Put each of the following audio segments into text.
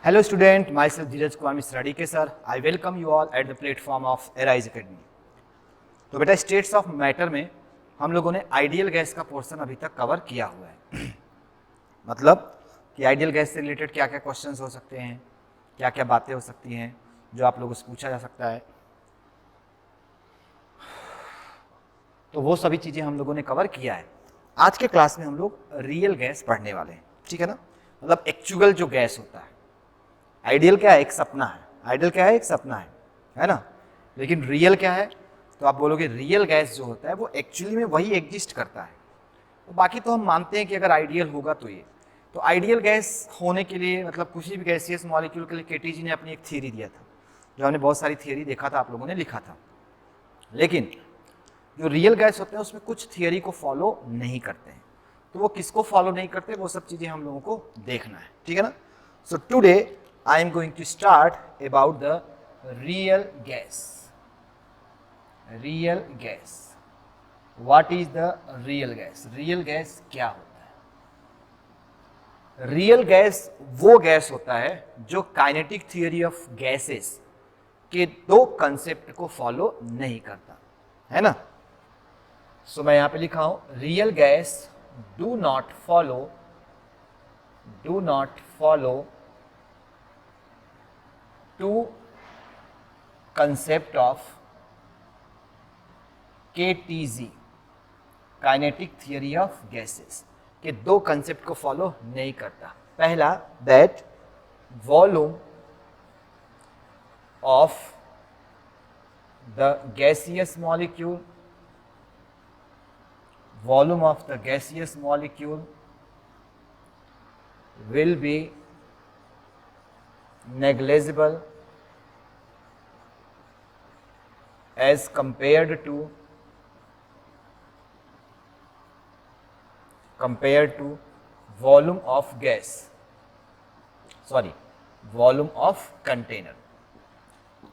Hello student, myself Dheeraj Kumar Mishra DK sir. I welcome you all at the platform of Arise Academy. तो बेटा states of matter में हम लोगों ने ideal gas का portion अभी तक कवर किया हुआ है। मतलब कि आइडियल गैस से रिलेटेड क्या क्या क्वेश्चंस हो सकते हैं, क्या क्या बातें हो सकती हैं जो आप लोगों से पूछा जा सकता है, तो वो सभी चीज़ें हम लोगों ने कवर किया है। आज के क्लास में हम लोग रियल गैस पढ़ने वाले हैं, ठीक है ना। मतलब एक्चुअल जो गैस होता है, आइडियल क्या है, एक सपना है। आइडियल क्या है, एक सपना है ना। लेकिन रियल क्या है, तो आप बोलोगे रियल गैस जो होता है वो एक्चुअली में वही एग्जिस्ट करता है। तो बाकी तो हम मानते हैं कि अगर आइडियल होगा तो ये, तो आइडियल गैस होने के लिए मतलब किसी भी गैसियस मॉलिक्यूल के लिए केटीजी ने अपनी एक थियरी दिया था, जो हमने बहुत सारी थियरी देखा था, आप लोगों ने लिखा था। लेकिन जो रियल गैस होते हैं उसमें कुछ थियरी को फॉलो नहीं करते हैं। तो वो किसको फॉलो नहीं करते, वो सब चीज़ें हम लोगों को देखना है, ठीक है ना। So today I am going to start about the real gas. Real gas. What is the real gas? Real gas क्या होता है? Real gas वो गैस होता है जो काइनेटिक थियरी ऑफ गैसेस के दो कंसेप्ट को फॉलो नहीं करता, है ना। सो मैं यहां पे लिखा हूं real gas do not follow two concept of KTG, kinetic theory of gases के दो कंसेप्ट को फॉलो नहीं करता। पहला, that volume of the gaseous molecule will be negligible as compared to volume of container.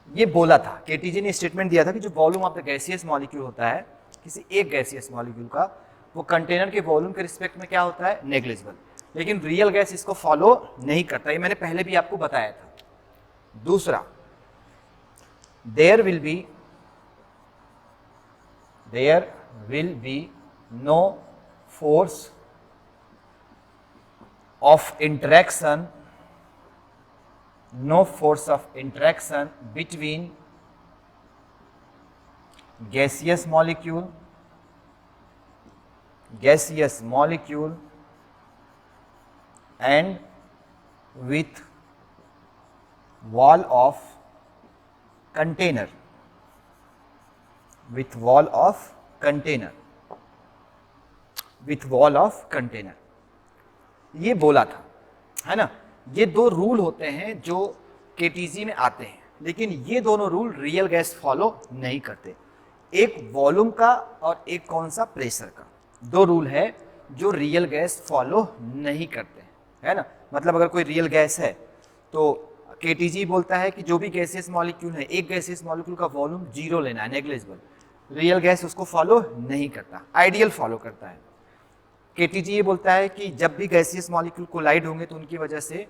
ये बोला था, केटीजी ने स्टेटमेंट दिया था कि जो volume of the gaseous molecule होता है किसी एक गैसियस मॉलिक्यूल का, वो कंटेनर के वॉल्यूम के रिस्पेक्ट में क्या होता है, नेग्लिजिबल। लेकिन रियल गैस इसको फॉलो नहीं करता, ये मैंने पहले भी आपको बताया था। दूसरा, there will be no force of interaction between gaseous molecule and with wall of container, ये बोला था, है ना। ये दो रूल होते हैं जो केटीजी में आते हैं, लेकिन ये दोनों रूल रियल गैस फॉलो नहीं करते। एक वॉल्यूम का और एक कौन सा, प्रेशर का। दो रूल है जो रियल गैस फॉलो नहीं करते, है ना। मतलब अगर कोई रियल गैस है तो केटीजी बोलता है कि जो भी गैसियस मॉलिक्यूल है, एक गैसियस मॉलिक्यूल का वॉल्यूम 0 लेना है, नेग्लिजिबल। रियल गैस उसको फॉलो नहीं करता, आइडियल फॉलो करता है। केटीजी ये बोलता है कि जब भी गैसियस मॉलिक्यूल कोलाइड होंगे तो उनकी वजह से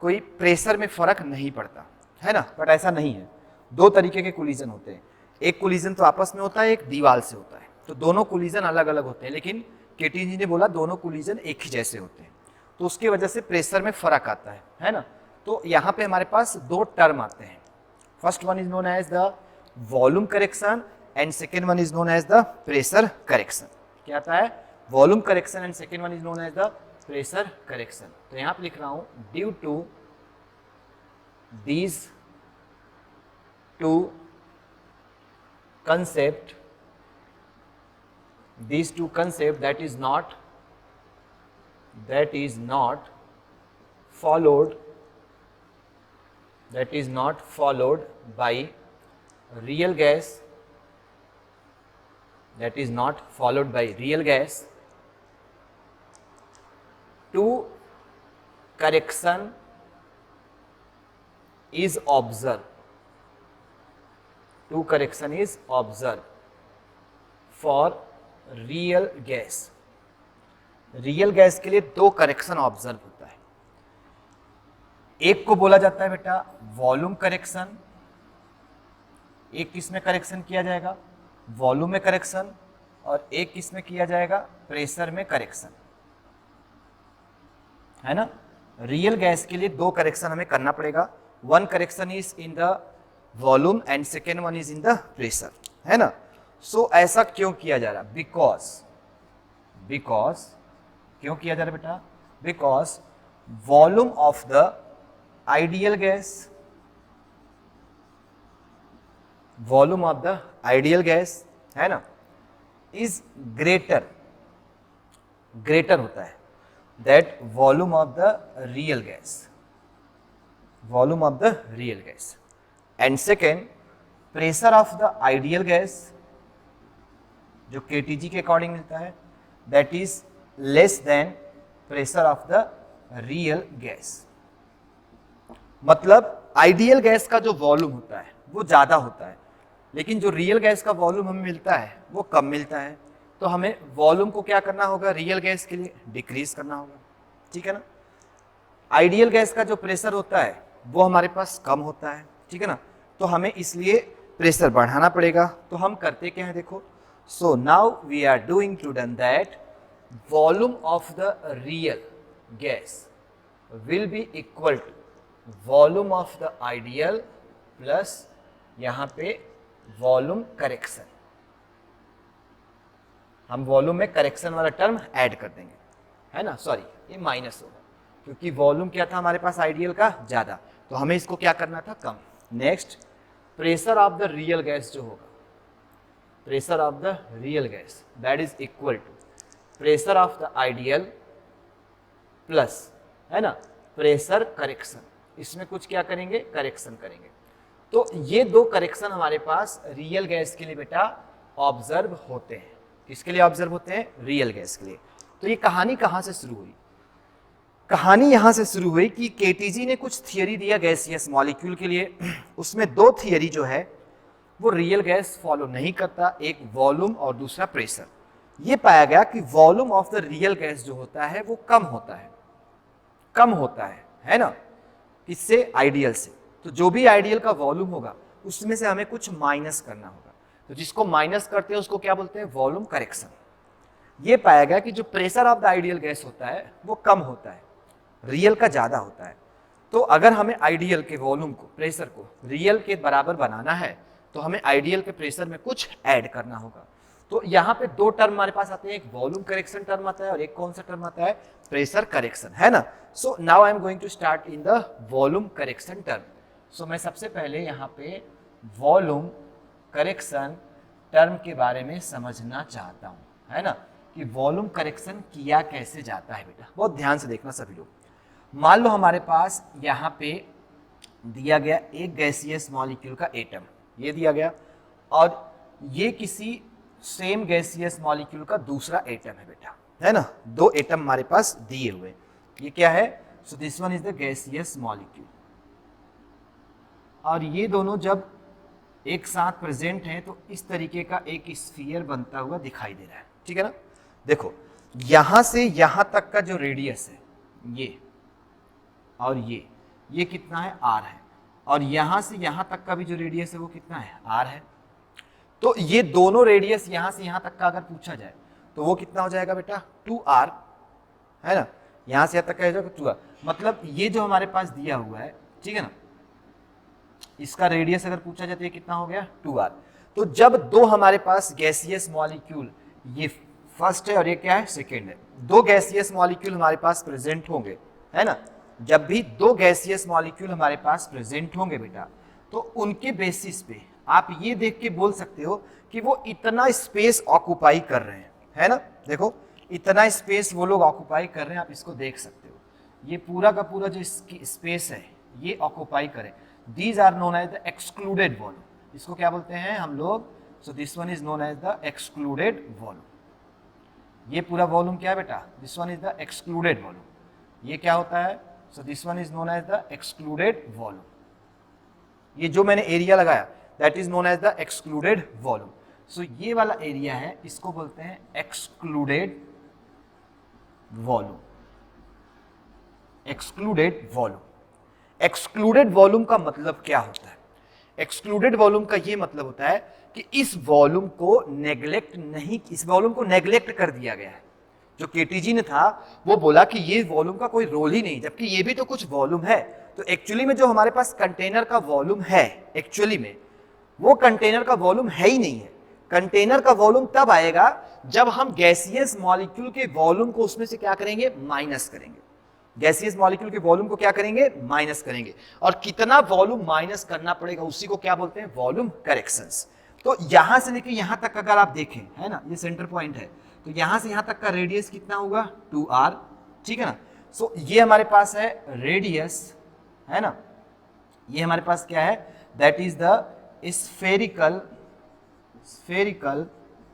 कोई प्रेशर में फर्क नहीं पड़ता, है ना। बट ऐसा नहीं है, दो तरीके के कोलिजन होते हैं। एक कोलिजन तो आपस में होता है, एक दीवार से होता है। तो दोनों कोलिजन अलग अलग होते हैं, लेकिन केटीजी ने बोला दोनों कोलिजन एक ही जैसे होते हैं, तो उसकी वजह से प्रेशर में फर्क आता है ना। तो यहाँ पे हमारे पास दो टर्म आते हैं। First one is known as the volume correction and second one is known as the pressure correction. क्या आता है, volume correction and second one is known as the pressure correction. तो यहाँ पे लिख रहा हूं, due to these two concept that is not followed by real gas, two correction is observed for real gas। Real gas के लिए दो correction observe होता है। एक को बोला जाता है बेटा वॉल्यूम करेक्शन, एक किस में करेक्शन किया जाएगा, वॉल्यूम में करेक्शन, और एक किस में किया जाएगा, प्रेशर में करेक्शन, है ना। रियल गैस के लिए दो करेक्शन हमें करना पड़ेगा, one correction is in the volume and second one is in the pressure, है ना। सो ऐसा क्यों किया जा रहा, बिकॉज क्यों किया जा रहा है बेटा, because volume of the ideal gas, volume of the ideal gas, है ना, इज ग्रेटर होता है that volume of the real gas, volume of the real gas. And second, pressure of the ideal gas जो KTG के according मिलता है, that is less then pressure of the real gas. मतलब ideal gas का जो volume होता है वो ज्यादा होता है, लेकिन जो रियल गैस का वॉल्यूम हमें मिलता है वो कम मिलता है। तो हमें वॉल्यूम को क्या करना होगा, रियल गैस के लिए डिक्रीज करना होगा, ठीक है ना। आइडियल गैस का जो प्रेशर होता है वो हमारे पास कम होता है, ठीक है ना, तो हमें इसलिए प्रेशर बढ़ाना पड़ेगा। तो हम करते क्या है, देखो, so now we are doing to done that volume of the real gas will be equal to volume of the ideal plus यहां पे वॉल्यूम करेक्शन। हम वॉल्यूम में करेक्शन वाला टर्म ऐड कर देंगे, है ना, सॉरी ये माइनस होगा क्योंकि वॉल्यूम क्या था हमारे पास आइडियल का ज्यादा, तो हमें इसको क्या करना था, कम। Next, pressure of the real gas जो होगा, pressure of the real gas that is equal to pressure of the ideal plus, है ना, प्रेशर करेक्शन। इसमें कुछ क्या करेंगे, करेक्शन करेंगे। तो ये दो करेक्शन हमारे पास रियल गैस के लिए बेटा ऑब्जर्व होते हैं। किसके लिए ऑब्जर्व होते हैं, रियल गैस के लिए। तो ये कहानी कहां से शुरू हुई, कहानी यहां से शुरू हुई कि केटीजी ने कुछ थियरी दिया गैसियस मॉलिक्यूल के लिए। उसमें दो थियरी जो है वो रियल गैस फॉलो नहीं करता, एक वॉल्यूम और दूसरा प्रेशर। ये पाया गया कि volume of the real gas जो होता है वो कम होता है, कम होता है ना, इससे आइडियल से। तो जो भी आइडियल का वॉल्यूम होगा उसमें से हमें कुछ माइनस करना होगा, तो जिसको माइनस करते हैं उसको क्या बोलते हैं, वॉल्यूम करेक्शन। ये पाया गया कि जो pressure of the ideal gas होता है वो कम होता है, रियल का ज्यादा होता है। तो अगर हमें आइडियल के वॉल्यूम को, प्रेशर को रियल के बराबर बनाना है तो हमें आइडियल के प्रेशर में कुछ ऐड करना होगा। तो यहाँ पे दो टर्म हमारे पास आते हैं, एक वॉल्यूम करेक्शन टर्म आता है और एक कौन सा टर्म आता है, प्रेशर करेक्शन, है ना। So now I am going to start in the volume correction term. So मैं सबसे पहले यहाँ पे वॉल्यूम करेक्शन टर्म के बारे में समझना चाहता हूँ, है ना, कि वॉल्यूम करेक्शन किया कैसे जाता है बेटा। बहुत ध्यान से देखना सभी लोग। मान लो हमारे पास यहाँ पे दिया गया एक गैसियस मॉलिक्यूल का एटम, ये दिया गया, और ये किसी सेम गैसियस मॉलिक्यूल का दूसरा एटम है बेटा, है ना। दो एटम हमारे पास दिए हुए, ये क्या है, so this one is the gaseous molecule, और ये दोनों जब एक साथ प्रेजेंट हैं तो इस तरीके का एक स्फीयर बनता हुआ दिखाई दे रहा है, ठीक है ना। देखो यहां से यहां तक का जो रेडियस है ये, और ये कितना है, आर है, और यहां से यहां तक का भी जो रेडियस है वो कितना है, आर है। तो ये दोनों रेडियस यहां से यहां तक का अगर पूछा जाए तो वो कितना हो जाएगा बेटा, 2r, है ना। यहां से यहां तक का हो जाएगा 2r, मतलब ये जो हमारे पास दिया हुआ है, ठीक है ना, इसका रेडियस अगर पूछा जाए तो ये कितना हो गया, 2r। तो जब दो हमारे पास गैसियस मॉलिक्यूल, ये फर्स्ट है और ये क्या है, सेकेंड है, दो गैसियस मॉलिक्यूल हमारे पास प्रेजेंट होंगे, है ना। जब भी दो गैसियस मॉलिक्यूल हमारे पास प्रेजेंट होंगे बेटा, तो उनके बेसिस पे आप ये देख के बोल सकते हो कि वो इतना स्पेस ऑक्युपाई कर रहे हैं, है ना। देखो इतना स्पेस वो लोग ऑक्युपाई कर रहे हैं, आप इसको देख सकते हो। ये पूरा का पूरा जो स्पेस है ये ऑक्युपाई करें, these are known as the excluded volume. इसको क्या बोलते हैं हम लोग, so this one is known as the excluded volume. ये पूरा वॉल्यूम क्या है बेटा, this one is the excluded volume. ये क्या होता है, so this one is known as the excluded volume. ये जो मैंने एरिया लगाया that is known as the excluded volume. So ये वाला एरिया है, इसको बोलते हैं excluded volume, excluded volume. Excluded volume का मतलब क्या होता है? एक्सक्लूडेड वॉल्यूम का ये मतलब होता है कि इस वॉल्यूम को नेग्लेक्ट कर दिया गया है। जो केटीजी ने था वो बोला कि ये वॉल्यूम का कोई रोल ही नहीं, जबकि ये भी तो कुछ वॉल्यूम है। तो एक्चुअली में जो हमारे पास कंटेनर का वॉल्यूम है, एक्चुअली में वो कंटेनर का वॉल्यूम है ही नहीं है। कंटेनर का वॉल्यूम तब आएगा जब हम गैसियस मॉलिक्यूल के वॉल्यूम को उसमें से क्या करेंगे, माइनस करेंगे। गैसियस मॉलिक्यूल के वॉल्यूम को क्या करेंगे, माइनस करेंगे। और कितना वॉल्यूम माइनस करना पड़ेगा उसी को क्या बोलते हैं, वॉल्यूम करेक्शंस। तो यहां से लेके यहां तक अगर आप देखें, है ना, ये सेंटर पॉइंट है, तो यहां से यहां तक का रेडियस कितना होगा, 2r, ठीक है ना। सो ये हमारे पास है रेडियस, है ना, ये हमारे पास क्या है, that is the spherical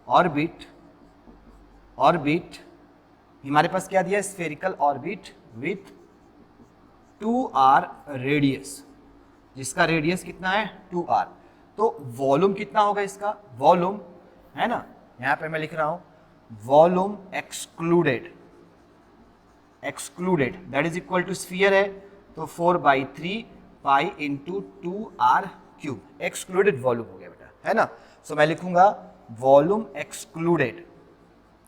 orbit हमारे पास क्या दिया, spherical orbit with 2r radius, जिसका रेडियस कितना है, 2r। तो वॉल्यूम कितना होगा इसका, वॉल्यूम, है ना, यहां पे मैं लिख रहा हूं volume excluded that is equal to sphere है तो 4/3 pi into 2r cube, excluded volume हो गया बेटा, है ना। सो मैं लिखूंगा वॉल्यूम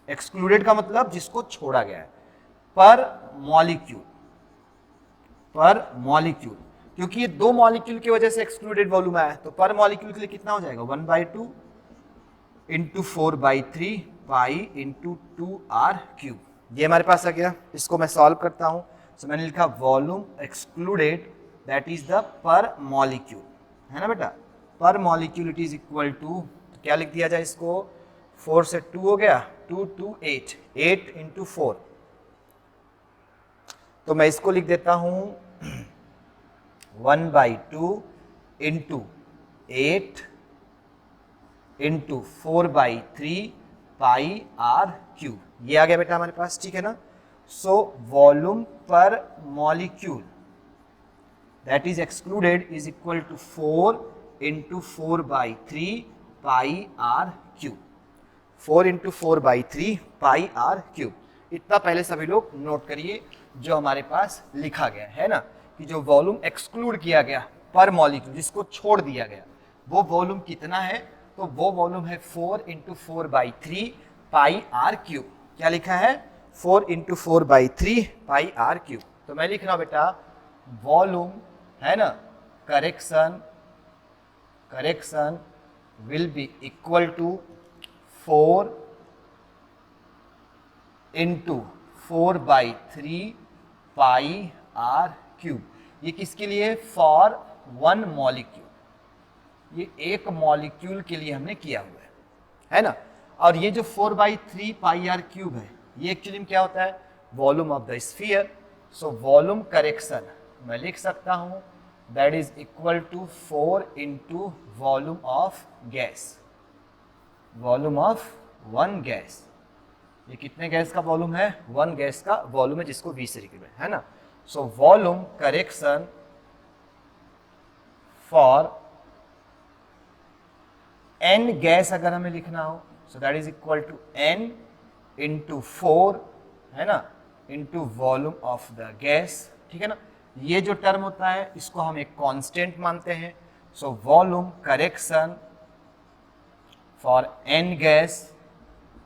एक्सक्लूडेड का मतलब जिसको छोड़ा गया है, पर मॉलिक्यूल, क्योंकि ये 2 मॉलिक्यूल की वजह से एक्सक्लूडेड वॉल्यूम आया है, तो पर मॉलिक्यूल के लिए कितना हो जाएगा, 1/2 into 4/3 pi into 2r cube. ये हमारे पास आ गया, इसको मैं सॉल्व करता हूं। सो मैंने लिखा volume excluded that is the per molecule, है ना बेटा, per molecule it is equal to, क्या लिख दिया जाए इसको, 4 से 2 हो गया, 2 2 8 इंटू 4, तो मैं इसको लिख देता हूं 1/2 into 8 into 4/3 pi r cube. ये आ गया बेटा हमारे पास, ठीक है ना। So volume per molecule that is excluded is equal to 4 into 4/3 pi r cube, 4 into 4/3 pi r cube. इतना पहले सभी लोग नोट करिए जो हमारे पास लिखा गया है ना, कि जो वॉल्यूम एक्सक्लूड किया गया पर मॉलिक्यूल, जिसको छोड़ दिया गया, वो वॉल्यूम कितना है, तो वो वॉल्यूम है 4 इंटू 4/3 पाई r क्यूब। क्या लिखा है, 4 इंटू 4/3 पाई r क्यूब। तो मैं लिख रहा हूं बेटा वॉल्यूम, है ना, correction will be equal to 4 into 4/3 pi r cube. ये किसके लिए, फॉर 1 मॉलिक्यूल, ये एक मॉलिक्यूल के लिए हमने किया हुआ है ना। और ये जो 4/3 पाई r क्यूब है, ये एक्चुअली में क्या होता है, volume of the sphere. So volume correction मैं लिख सकता हूं that is equal to 4 into volume of gas, volume of 1 gas. ये कितने गैस का वॉल्यूम है, 1 गैस का वॉल्यूम है, जिसको V से लिखा है ना। So volume correction for n gas अगर हमें लिखना हो, so that is equal to n into 4, है ना, into volume of the gas, ठीक है ना। ये जो टर्म होता है इसको हम एक कांस्टेंट मानते हैं। So volume correction for n gas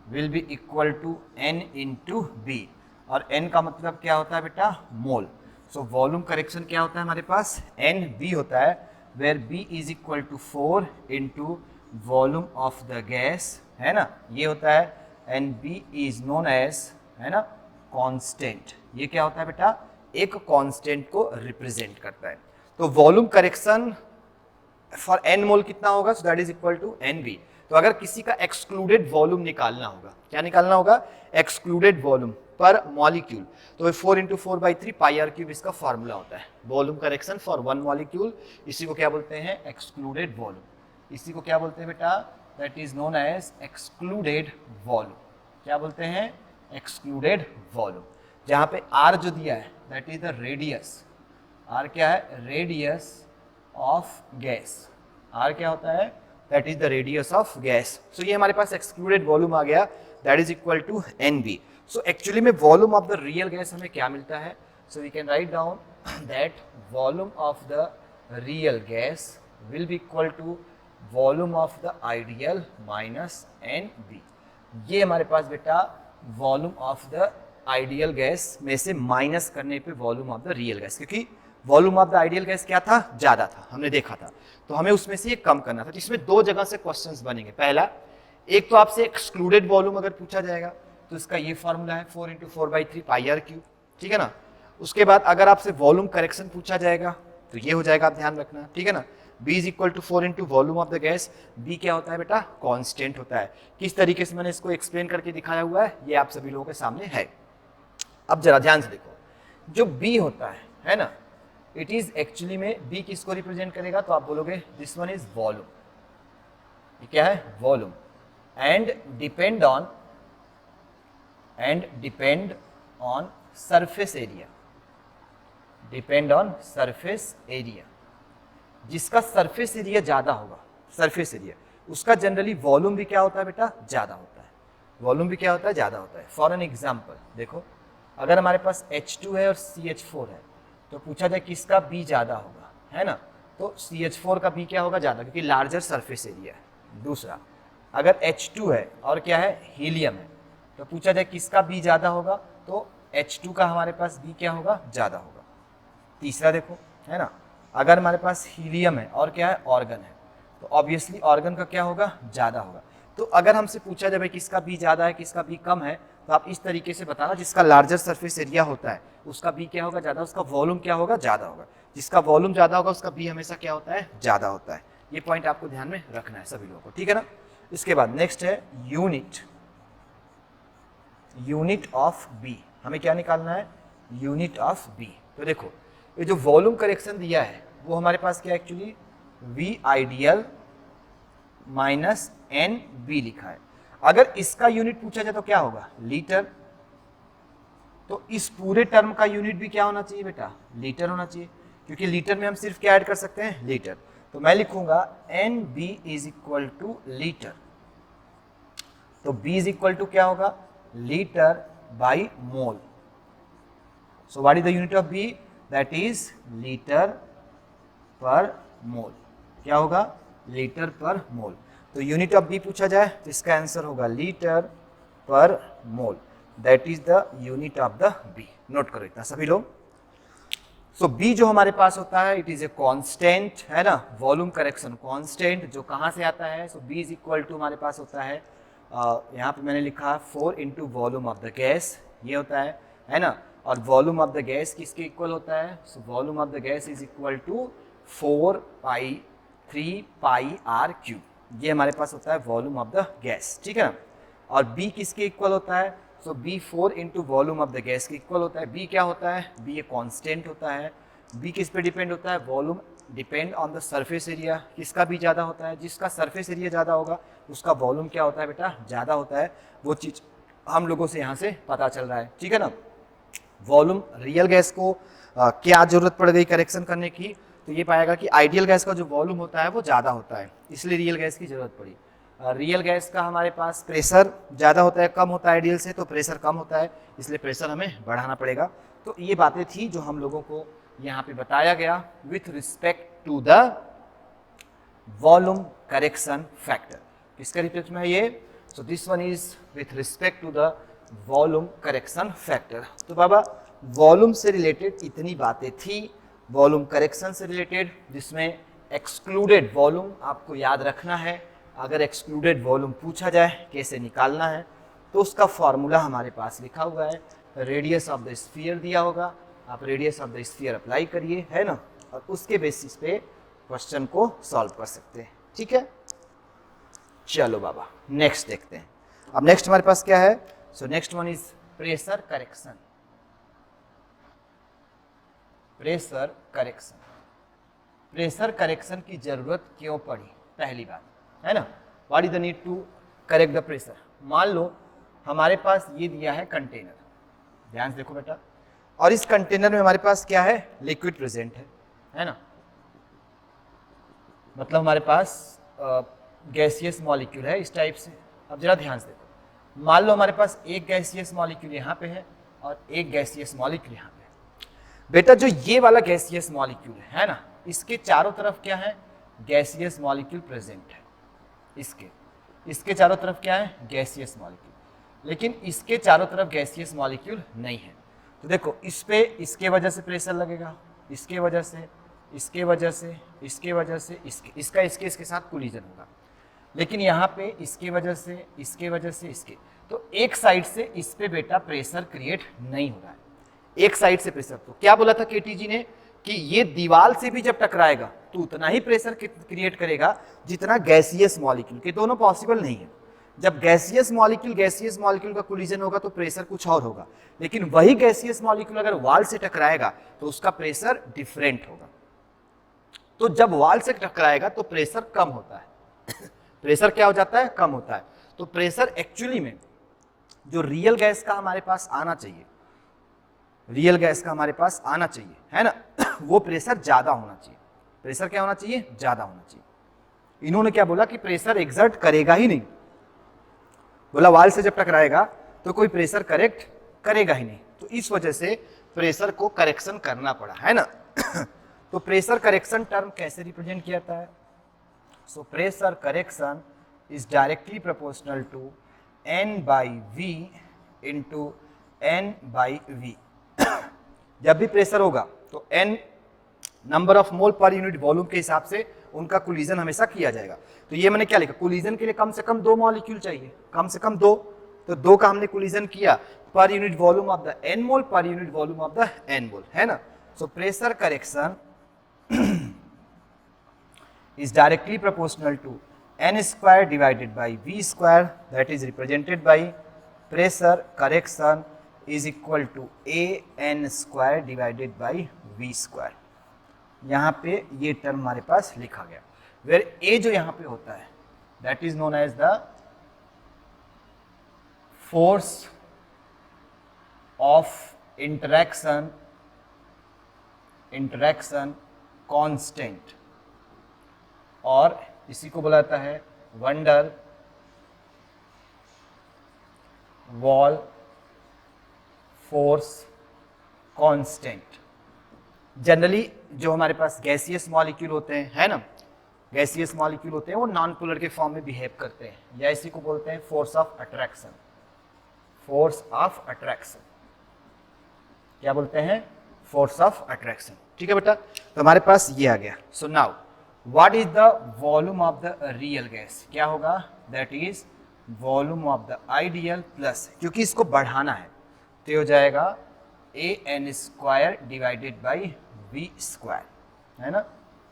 will be equal to n into B, और n का मतलब क्या होता है बेटा, मोल। सो वॉल्यूम करेक्शन क्या होता है हमारे पास, NB होता है, where B is equal to 4 into volume of the gas, है ना, ये होता है, and B is known as, है ना, कांस्टेंट। ये क्या होता है बेटा, एक कांस्टेंट को रिप्रेजेंट करता है। तो volume correction for n mole कितना होगा, so that is equal to NB। तो अगर किसी का एक्सक्लूडेड वॉल्यूम निकालना होगा, क्या निकालना होगा, एक्सक्लूडेड वॉल्यूम पर मॉलिक्यूल, तो 4 इंटू 4/3 पाई r क्यूब इसका फॉर्मूला होता है। वॉल्यूम करेक्शन फॉर 1 मॉलिक्यूल, इसी को क्या बोलते हैं, एक्सक्लूडेड वॉल्यूम। इसी को क्या बोलते हैं बेटा, that is known as excluded volume. क्या बोलते हैं, एक्सक्लूडेड वॉल्यूम। जहां पे r जो दिया है that is the radius, r क्या है, रेडियस ऑफ गैस, r क्या होता है, that is the radius of gas. So ये हमारे पास एक्सक्लूडेड वॉल्यूम आ गया, that is equal to NB। So actually में volume of the real gas हमें क्या मिलता है, so we can write down that volume of the real gas will be equal to volume of the ideal minus NB। ये हमारे पास बेटा volume of the ideal gas में से माइनस करने पे volume of the real gas, क्योंकि volume of the ideal gas क्या था, ज्यादा था, हमने देखा था, तो हमें उसमें से ये कम करना था। तो इसमें दो जगह से क्वेश्चंस बनेंगे। पहला, एक तो आपसे एक्सक्लूडेड वॉल्यूम अगर पूछा जाएगा तो इसका ये फॉर्मूला है 4 × 4/3 πr³, ठीक है ना। उसके बाद अगर आपसे वॉल्यूम करेक्शन पूछा जाएगा तो ये हो जाएगा, आप ध्यान रखना, ठीक है ना। B is equal to 4 × volume of the gas. B क्या होता है बेटा, कांस्टेंट होता है। किस तरीके से मैंने इसको एक्सप्लेन करके दिखाया हुआ है ये आप सभी लोगों के सामने है। अब जरा ध्यान से देखो, जो B होता है ना, इट इज एक्चुअली में B किसको रिप्रेजेंट करेगा, तो आप बोलोगे दिस वन इज वॉल्यूम। ये क्या है, volume. And depend on surface area, depend on surface area. जिसका सरफेस एरिया ज्यादा होगा, सरफेस एरिया, उसका जनरली वॉल्यूम भी क्या होता है बेटा, ज्यादा होता है। वॉल्यूम भी क्या होता है, ज्यादा होता है। फॉर एन एग्जांपल देखो, अगर हमारे पास H2 है और CH4 है तो पूछा जाए किसका B ज्यादा होगा, है ना, तो CH4 का B क्या होगा, ज्यादा, क्योंकि लार्जर सरफेस एरिया है। दूसरा, अगर H2 है और क्या है, हीलियम है, तो पूछा जाए किसका B ज्यादा होगा, तो H2 का हमारे पास B क्या होगा, ज्यादा होगा। तीसरा देखो, है ना, अगर हमारे पास हीलियम है और क्या है, ऑर्गन है, तो ऑब्वियसली ऑर्गन का क्या होगा, ज्यादा होगा। तो अगर हमसे पूछा जाए किसका बी ज्यादा है किसका बी कम है, तो आप इस तरीके से बताना, जिसका लार्जर सरफेस एरिया होता है उसका बी क्या होगा, ज्यादा, उसका वॉल्यूम क्या होगा, ज्यादा होगा। जिसका वॉल्यूम ज्यादा होगा उसका बी हमेशा क्या होता है, ज्यादा होता है। ये पॉइंट आपको ध्यान में रखना है सभी लोगों को, ठीक है ना। इसके बाद नेक्स्ट है यूनिट ऑफ बी। हमें क्या निकालना है, यूनिट ऑफ बी। तो देखो, ये जो वॉल्यूम करेक्शन दिया है वो हमारे पास क्या actually V ideal minus NB लिखा है। अगर इसका यूनिट पूछा जाए तो क्या होगा, लीटर। तो इस पूरे टर्म का यूनिट भी क्या होना चाहिए बेटा, लीटर होना चाहिए, क्योंकि लीटर में हम सिर्फ क्या ऐड कर सकते हैं, लीटर। तो मैं लिखूंगा NB is equal to litre. तो B इज इक्वल टू क्या होगा, litre by mole. So what is the unit of B, that is litre per मोल। क्या होगा, लीटर पर मोल। तो यूनिट ऑफ बी पूछा जाए तो इसका आंसर होगा litre per mole, that is the unit of the B. Note करो इतना सभी लोग। सो बी जो हमारे पास होता है इट इज ए कांस्टेंट, है ना, वॉल्यूम करेक्शन कांस्टेंट, जो कहाँ से आता है, सो बी इज इक्वल टू हमारे पास होता है, यहाँ पे मैंने लिखा 4 × वॉल्यूम ऑफ द गैस, ये होता है ना। और वॉल्यूम ऑफ द गैस किसके इक्वल होता है, so volume of the gas is equal to 4π3 πr³। ये हमारे पास होता है वॉल्यूम ऑफ द गैस, ठीक है ना। और B किसके इक्वल होता है, सो B 4 × volume of the gas के इक्वल होता है। B क्या होता है, B ये कांस्टेंट होता है। B किस पे डिपेंड होता है, volume depend on the surface area. किसका B ज़्यादा होता है, जिसका सरफेस एरिया ज़्यादा होगा उसका वॉल्यूम क्या होता है बेटा, ज़्यादा होता है। वो चीज़ हम लोगों से यहाँ से पता चल रहा है, ठीक है ना। वॉल्यूम रियल गैस को क्या जरूरत पड़ गई करेक्शन करने की, तो ये पाएगा कि आइडियल गैस का जो वॉल्यूम होता है वो ज़्यादा होता है, इसलिए रियल गैस की ज़रूरत पड़ी। रियल गैस का हमारे पास प्रेशर ज़्यादा होता है, कम होता है आइडियल से, तो प्रेशर कम होता है, इसलिए प्रेशर हमें बढ़ाना पड़ेगा। तो ये बातें थी जो हम लोगों को यहाँ पे बताया गया with respect to the volume correction factor. किसका रिस्पेक्ट में है ये, so this one is with respect to the volume correction factor. तो बाबा वॉल्यूम से रिलेटेड इतनी बातें थी, वॉल्यूम करेक्शन से रिलेटेड, जिसमें एक्सक्लूडेड वॉल्यूम आपको याद रखना है। अगर एक्सक्लूडेड वॉल्यूम पूछा जाए कैसे निकालना है, तो उसका फॉर्मूला हमारे पास लिखा हुआ है, रेडियस ऑफ द स्फीयर दिया होगा, आप radius of the sphere apply करिए, है ना, और उसके बेसिस पे क्वेश्चन को सॉल्व कर सकते हैं, ठीक है। चलो बाबा नेक्स्ट देखते हैं। अब नेक्स्ट हमारे पास क्या है, so next one is pressure correction. Pressure correction, pressure correction की जरूरत क्यों पड़ी, पहली बात, है ना, what is the need to correct the pressure. मान लो हमारे पास ये दिया है कंटेनर, ध्यान से देखो बेटा, और इस कंटेनर में हमारे पास क्या है, लिक्विड प्रेजेंट है ना, मतलब हमारे पास गैसियस मॉलिक्यूल है इस टाइप से। अब जरा ध्यान से देखो, मान लो हमारे पास एक गैसियस मॉलिक्यूल यहाँ पे है और एक गैसियस मॉलिक्यूल यहाँ पे है। बेटा जो ये वाला गैसियस मॉलिक्यूल है ना, इसके चारों तरफ क्या है, गैसियस मॉलिक्यूल प्रेजेंट है। इसके चारों तरफ क्या है, गैसियस मॉलिक्यूल, लेकिन इसके चारों तरफ गैसियस मॉलिक्यूल नहीं है। तो देखो इस पे इसके वजह से प्रेशर लगेगा, इसके वजह से, इसके वजह से, इसके वजह से, इसके साथ कोलिजन होगा। लेकिन यहाँ पे इसके वजह से, इसके वजह से, इसके, तो एक साइड से इस पे बेटा प्रेशर क्रिएट नहीं हो रहा है, एक साइड से प्रेशर। तो क्या बोला था केटीजी ने कि ये दीवार से भी जब टकराएगा तो उतना ही प्रेशर क्रिएट करेगा जितना गैसियस मॉलिक्यूल के। दोनों पॉसिबल नहीं है। जब गैसियस मॉलिक्यूल का कोलिजन होगा तो प्रेशर कुछ और होगा, लेकिन वही गैसियस मॉलिक्यूल अगर वॉल से टकराएगा तो उसका प्रेशर डिफरेंट होगा। तो जब वॉल से टकराएगा तो प्रेशर कम होता है प्रेशर क्या हो जाता है, कम होता है। तो प्रेशर एक्चुअली में जो रियल गैस का हमारे पास आना चाहिए, रियल गैस का हमारे पास आना चाहिए, है ना वो प्रेशर ज्यादा होना चाहिए। प्रेशर क्या होना चाहिए, ज्यादा होना चाहिए। इन्होंने क्या बोला कि प्रेशर एग्जर्ट करेगा ही नहीं, बोला वाल से जब टकराएगा तो कोई प्रेशर करेक्ट करेगा ही नहीं। तो इस वजह से प्रेशर को करेक्शन करना पड़ा, है ना तो प्रेशर करेक्शन टर्म कैसे रिप्रेजेंट किया जाता है, so pressure correction is directly proportional to N/V into N/V। जब भी प्रेशर होगा तो N number of mole per unit volume के हिसाब से उनका कोलिजन हमेशा किया जाएगा। तो ये मैंने क्या लिखा, कोलिजन के लिए कम से कम 2 मॉलिक्यूल चाहिए, कम से कम 2, तो 2 का हमने कोलिजन किया per unit volume of the N mole, per unit volume of the N मोल, है ना। सो pressure correction is directly proportional to n square divided by v square, that is represented by pressure correction is equal to a n square divided by v square। यहाँ पे ये term हमारे पास लिखा गया, where a जो यहाँ पे होता है that is known as the force of interaction constant, और इसी को बुलाता है wonder wall force constant. Generally जो हमारे पास गैसियस मॉलिक्यूल होते हैं, है ना, गैसियस मॉलिक्यूल होते हैं वो नॉन पोलर के फॉर्म में बिहेव करते हैं, या इसी को बोलते हैं force of attraction. Force of attraction क्या बोलते हैं, फोर्स ऑफ अट्रैक्शन। ठीक है बेटा, तो हमारे पास ये आ गया। So now what is the volume of the real gas, क्या होगा, that is volume of the ideal plus, क्योंकि इसको बढ़ाना है तो हो जाएगा an square divided by v square, है ना।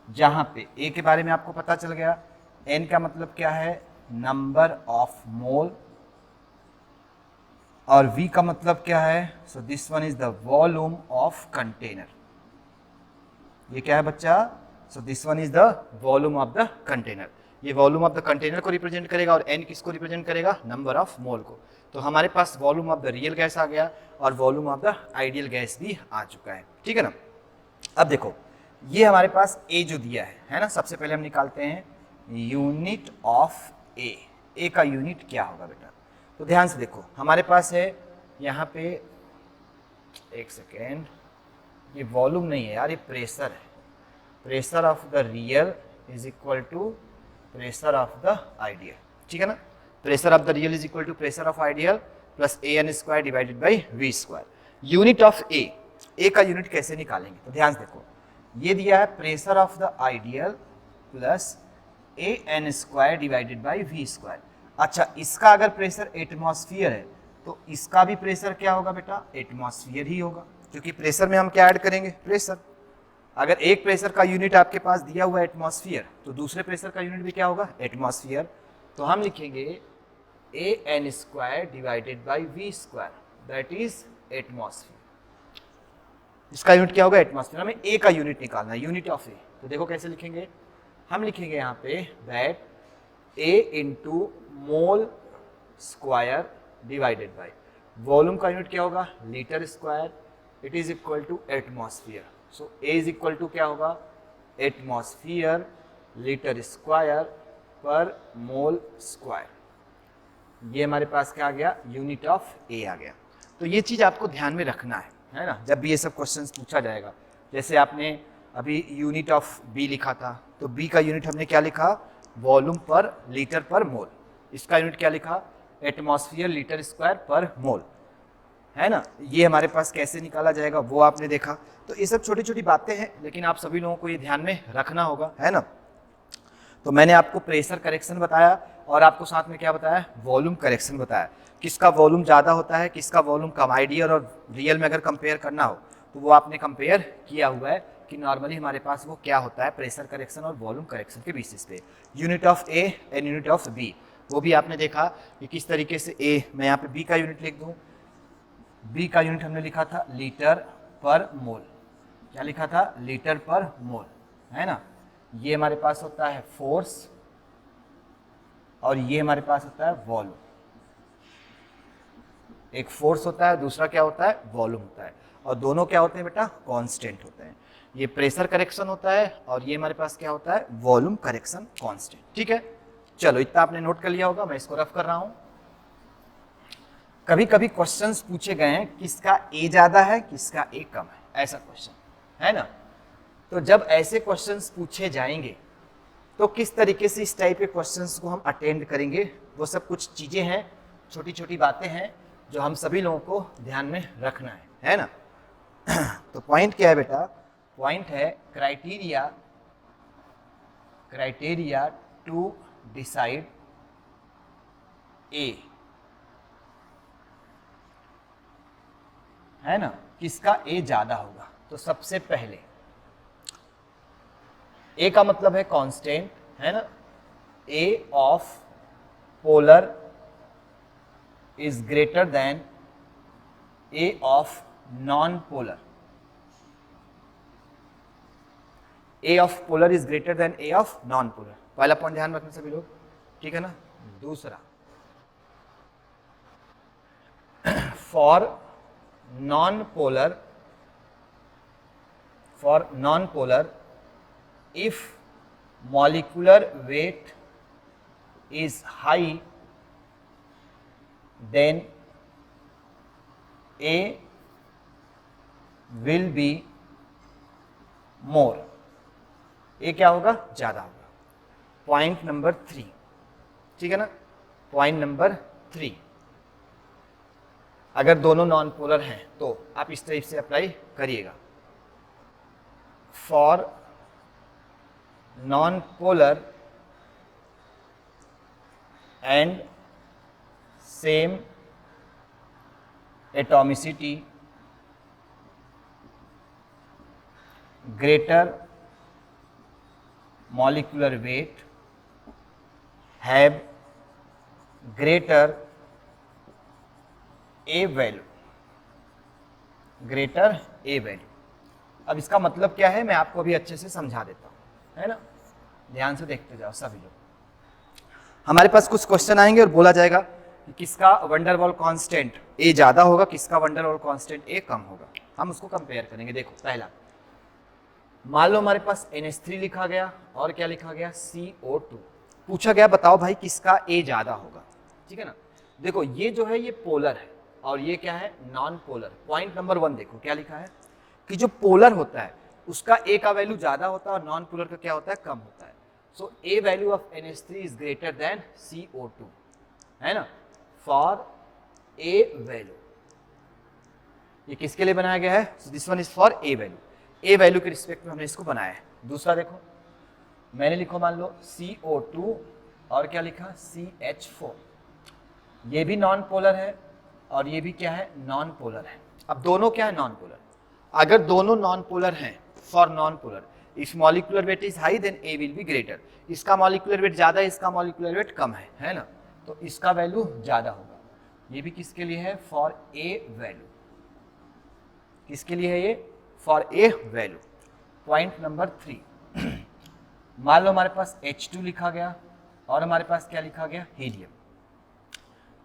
जहां पे a के बारे में आपको पता चल गया, n का मतलब क्या है, नंबर ऑफ मोल, और v का मतलब क्या है, so this one is the volume of container. ये क्या है बच्चा, सो this one is the volume of the container. ये वॉल्यूम ऑफ द कंटेनर को रिप्रेजेंट करेगा और n किसको रिप्रेजेंट करेगा, नंबर ऑफ मोल को। तो हमारे पास volume of the real gas आ गया और volume of the ideal gas भी आ चुका है। ठीक है ना। अब देखो ये हमारे पास a जो दिया है ना, सबसे पहले हम निकालते हैं यूनिट ऑफ a का यूनिट क्या होगा बेटा। तो ध्यान से देखो हमारे पास है यहाँ पे, एक सेकेंड, ये वॉल्यूम नहीं है यार, ये प्रेशर है। Pressure of the real is equal to pressure of the ideal, ठीक है ना। Pressure of the real is equal to pressure of ideal plus an square divided by v square. Unit of a का unit कैसे निकालेंगे, तो ध्यान से देखो, ये दिया है pressure of the ideal plus an square divided by v square. अच्छा, इसका अगर प्रेशर एटमॉस्फेयर है तो इसका भी प्रेशर क्या होगा बेटा, एटमॉस्फेयर ही होगा, क्योंकि प्रेशर में हम क्या ऐड करेंगे, प्रेशर। अगर एक प्रेशर का यूनिट आपके पास दिया हुआ है एटमॉस्फेयर, तो दूसरे प्रेशर का यूनिट भी क्या होगा, एटमॉस्फेयर। तो हम लिखेंगे an square divided by v square, that is atmosphere. इसका यूनिट क्या होगा, एटमॉस्फेयर। हमें a का यूनिट निकालना है, यूनिट ऑफ a। तो देखो कैसे लिखेंगे, हम लिखेंगे यहाँ पे that a into mole square divided by volume का यूनिट क्या होगा, litre square, it is equal to atmosphere. So a is equal to क्या होगा, atmosphere litre square per mole square. ये हमारे पास क्या आ गया, यूनिट ऑफ a आ गया। तो ये चीज आपको ध्यान में रखना है, है ना, जब भी ये सब क्वेश्चंस पूछा जाएगा। जैसे आपने अभी यूनिट ऑफ बी लिखा था, तो बी का यूनिट हमने क्या लिखा, वॉल्यूम पर लीटर पर मोल। इसका यूनिट क्या लिखा, एटमॉस्फेयर लीटर स्क्वायर पर मोल, है ना। ये हमारे पास कैसे निकाला जाएगा वो आपने देखा। तो ये सब छोटी छोटी बातें हैं, लेकिन आप सभी लोगों को ये ध्यान में रखना होगा, है ना। तो मैंने आपको प्रेशर करेक्शन बताया और आपको साथ में क्या बताया, वॉल्यूम करेक्शन बताया। किसका वॉल्यूम ज़्यादा होता है, किसका वॉल्यूम कम, आइडियल और रियल में अगर कंपेयर करना हो तो वो आपने कंपेयर किया हुआ है कि नॉर्मली हमारे पास वो क्या होता है, प्रेशर करेक्शन और वॉल्यूम करेक्शन के बेसिस पे। Unit of A and unit of B, वो भी आपने देखा कि किस तरीके से ए, मैं यहाँ पे बी का यूनिट लिख दूँ। बी का यूनिट हमने लिखा था लीटर पर मोल। क्या लिखा था, लीटर पर मोल, है ना। ये हमारे पास होता है फोर्स और ये हमारे पास होता है वॉल्यूम। एक फोर्स होता है, दूसरा क्या होता है, वॉल्यूम होता है, और दोनों क्या होते हैं बेटा, कांस्टेंट होते हैं। ये प्रेशर करेक्शन होता है और ये हमारे पास क्या होता है, वॉल्यूम करेक्शन कांस्टेंट। ठीक है, चलो इतना आपने नोट कर लिया होगा, मैं इसको रफ कर रहा हूं। कभी कभी क्वेश्चंस पूछे गए हैं किसका ए ज्यादा है, किसका ए कम है, ऐसा क्वेश्चन, है ना। तो जब ऐसे क्वेश्चंस पूछे जाएंगे तो किस तरीके से इस टाइप के क्वेश्चंस को हम अटेंड करेंगे, वो सब कुछ चीजें हैं, छोटी छोटी बातें हैं जो हम सभी लोगों को ध्यान में रखना है ना। तो पॉइंट क्या है बेटा, पॉइंट है क्राइटेरिया टू डिसाइड ए, है ना, किसका ए ज्यादा होगा। तो सबसे पहले ए का मतलब है कांस्टेंट, है ना। A of polar is greater than A of non polar. A of polar is greater than A of non polar, पहला पॉइंट ध्यान रखना सभी लोग, ठीक है ना। दूसरा, for non polar if molecular weight is high, then A will be more, A क्या होगा, ज्यादा होगा। पॉइंट नंबर 3, ठीक है ना। पॉइंट नंबर 3, अगर दोनों नॉन पोलर हैं तो आप इस टाइप से अप्लाई करिएगा। For non-polar and same atomicity, greater molecular weight, have greater A value, greater A value। अब इसका मतलब क्या है मैं आपको अभी अच्छे से समझा देता हूँ, है ना। ध्यान से देखते जाओ सभी लोग। हमारे पास कुछ क्वेश्चन आएंगे और बोला जाएगा कि किसका वंडरवॉल कांस्टेंट ए ज्यादा होगा, किसका वंडरवॉल कांस्टेंट ए कम होगा। हम उसको कंपेयर करेंगे। देखो पहला, मान लो हमारे पास NH3 लिखा गया और क्या लिखा गया, CO2। पूछा गया बताओ भाई किसका ए ज्यादा होगा, ठीक है ना। देखो ये जो है ये पोलर है और ये क्या है, नॉन पोलर। पॉइंट नंबर 1 देखो क्या लिखा है कि जो पोलर होता है उसका ए का वैल्यू ज्यादा होता है और नॉन पोलर का क्या होता है, कम होता है। So A value of NH3 is greater than CO2, है ना, फॉर ए वैल्यू। ये किसके लिए बनाया गया है, so this one is for a value. A value के रिस्पेक्ट में हमने इसको बनाया है। दूसरा देखो, मैंने लिखो मान लो CO2 और क्या लिखा, CH4। ये भी नॉन पोलर है और ये भी क्या है, नॉन पोलर है। अब दोनों क्या है, नॉन पोलर। अगर दोनों नॉन पोलर हैं, for non polar if molecular weight is high then A will be greater. इसका मॉलिक्यूलर वेट ज्यादा है, इसका मॉलिक्यूलर वेट कम है ना, तो इसका वैल्यू ज्यादा होगा। ये भी किसके लिए है, फॉर ए वैल्यू। किसके लिए है ये, for a value. Point number 3, मान लो हमारे पास H2 लिखा गया और हमारे पास क्या लिखा गया, हीलियम।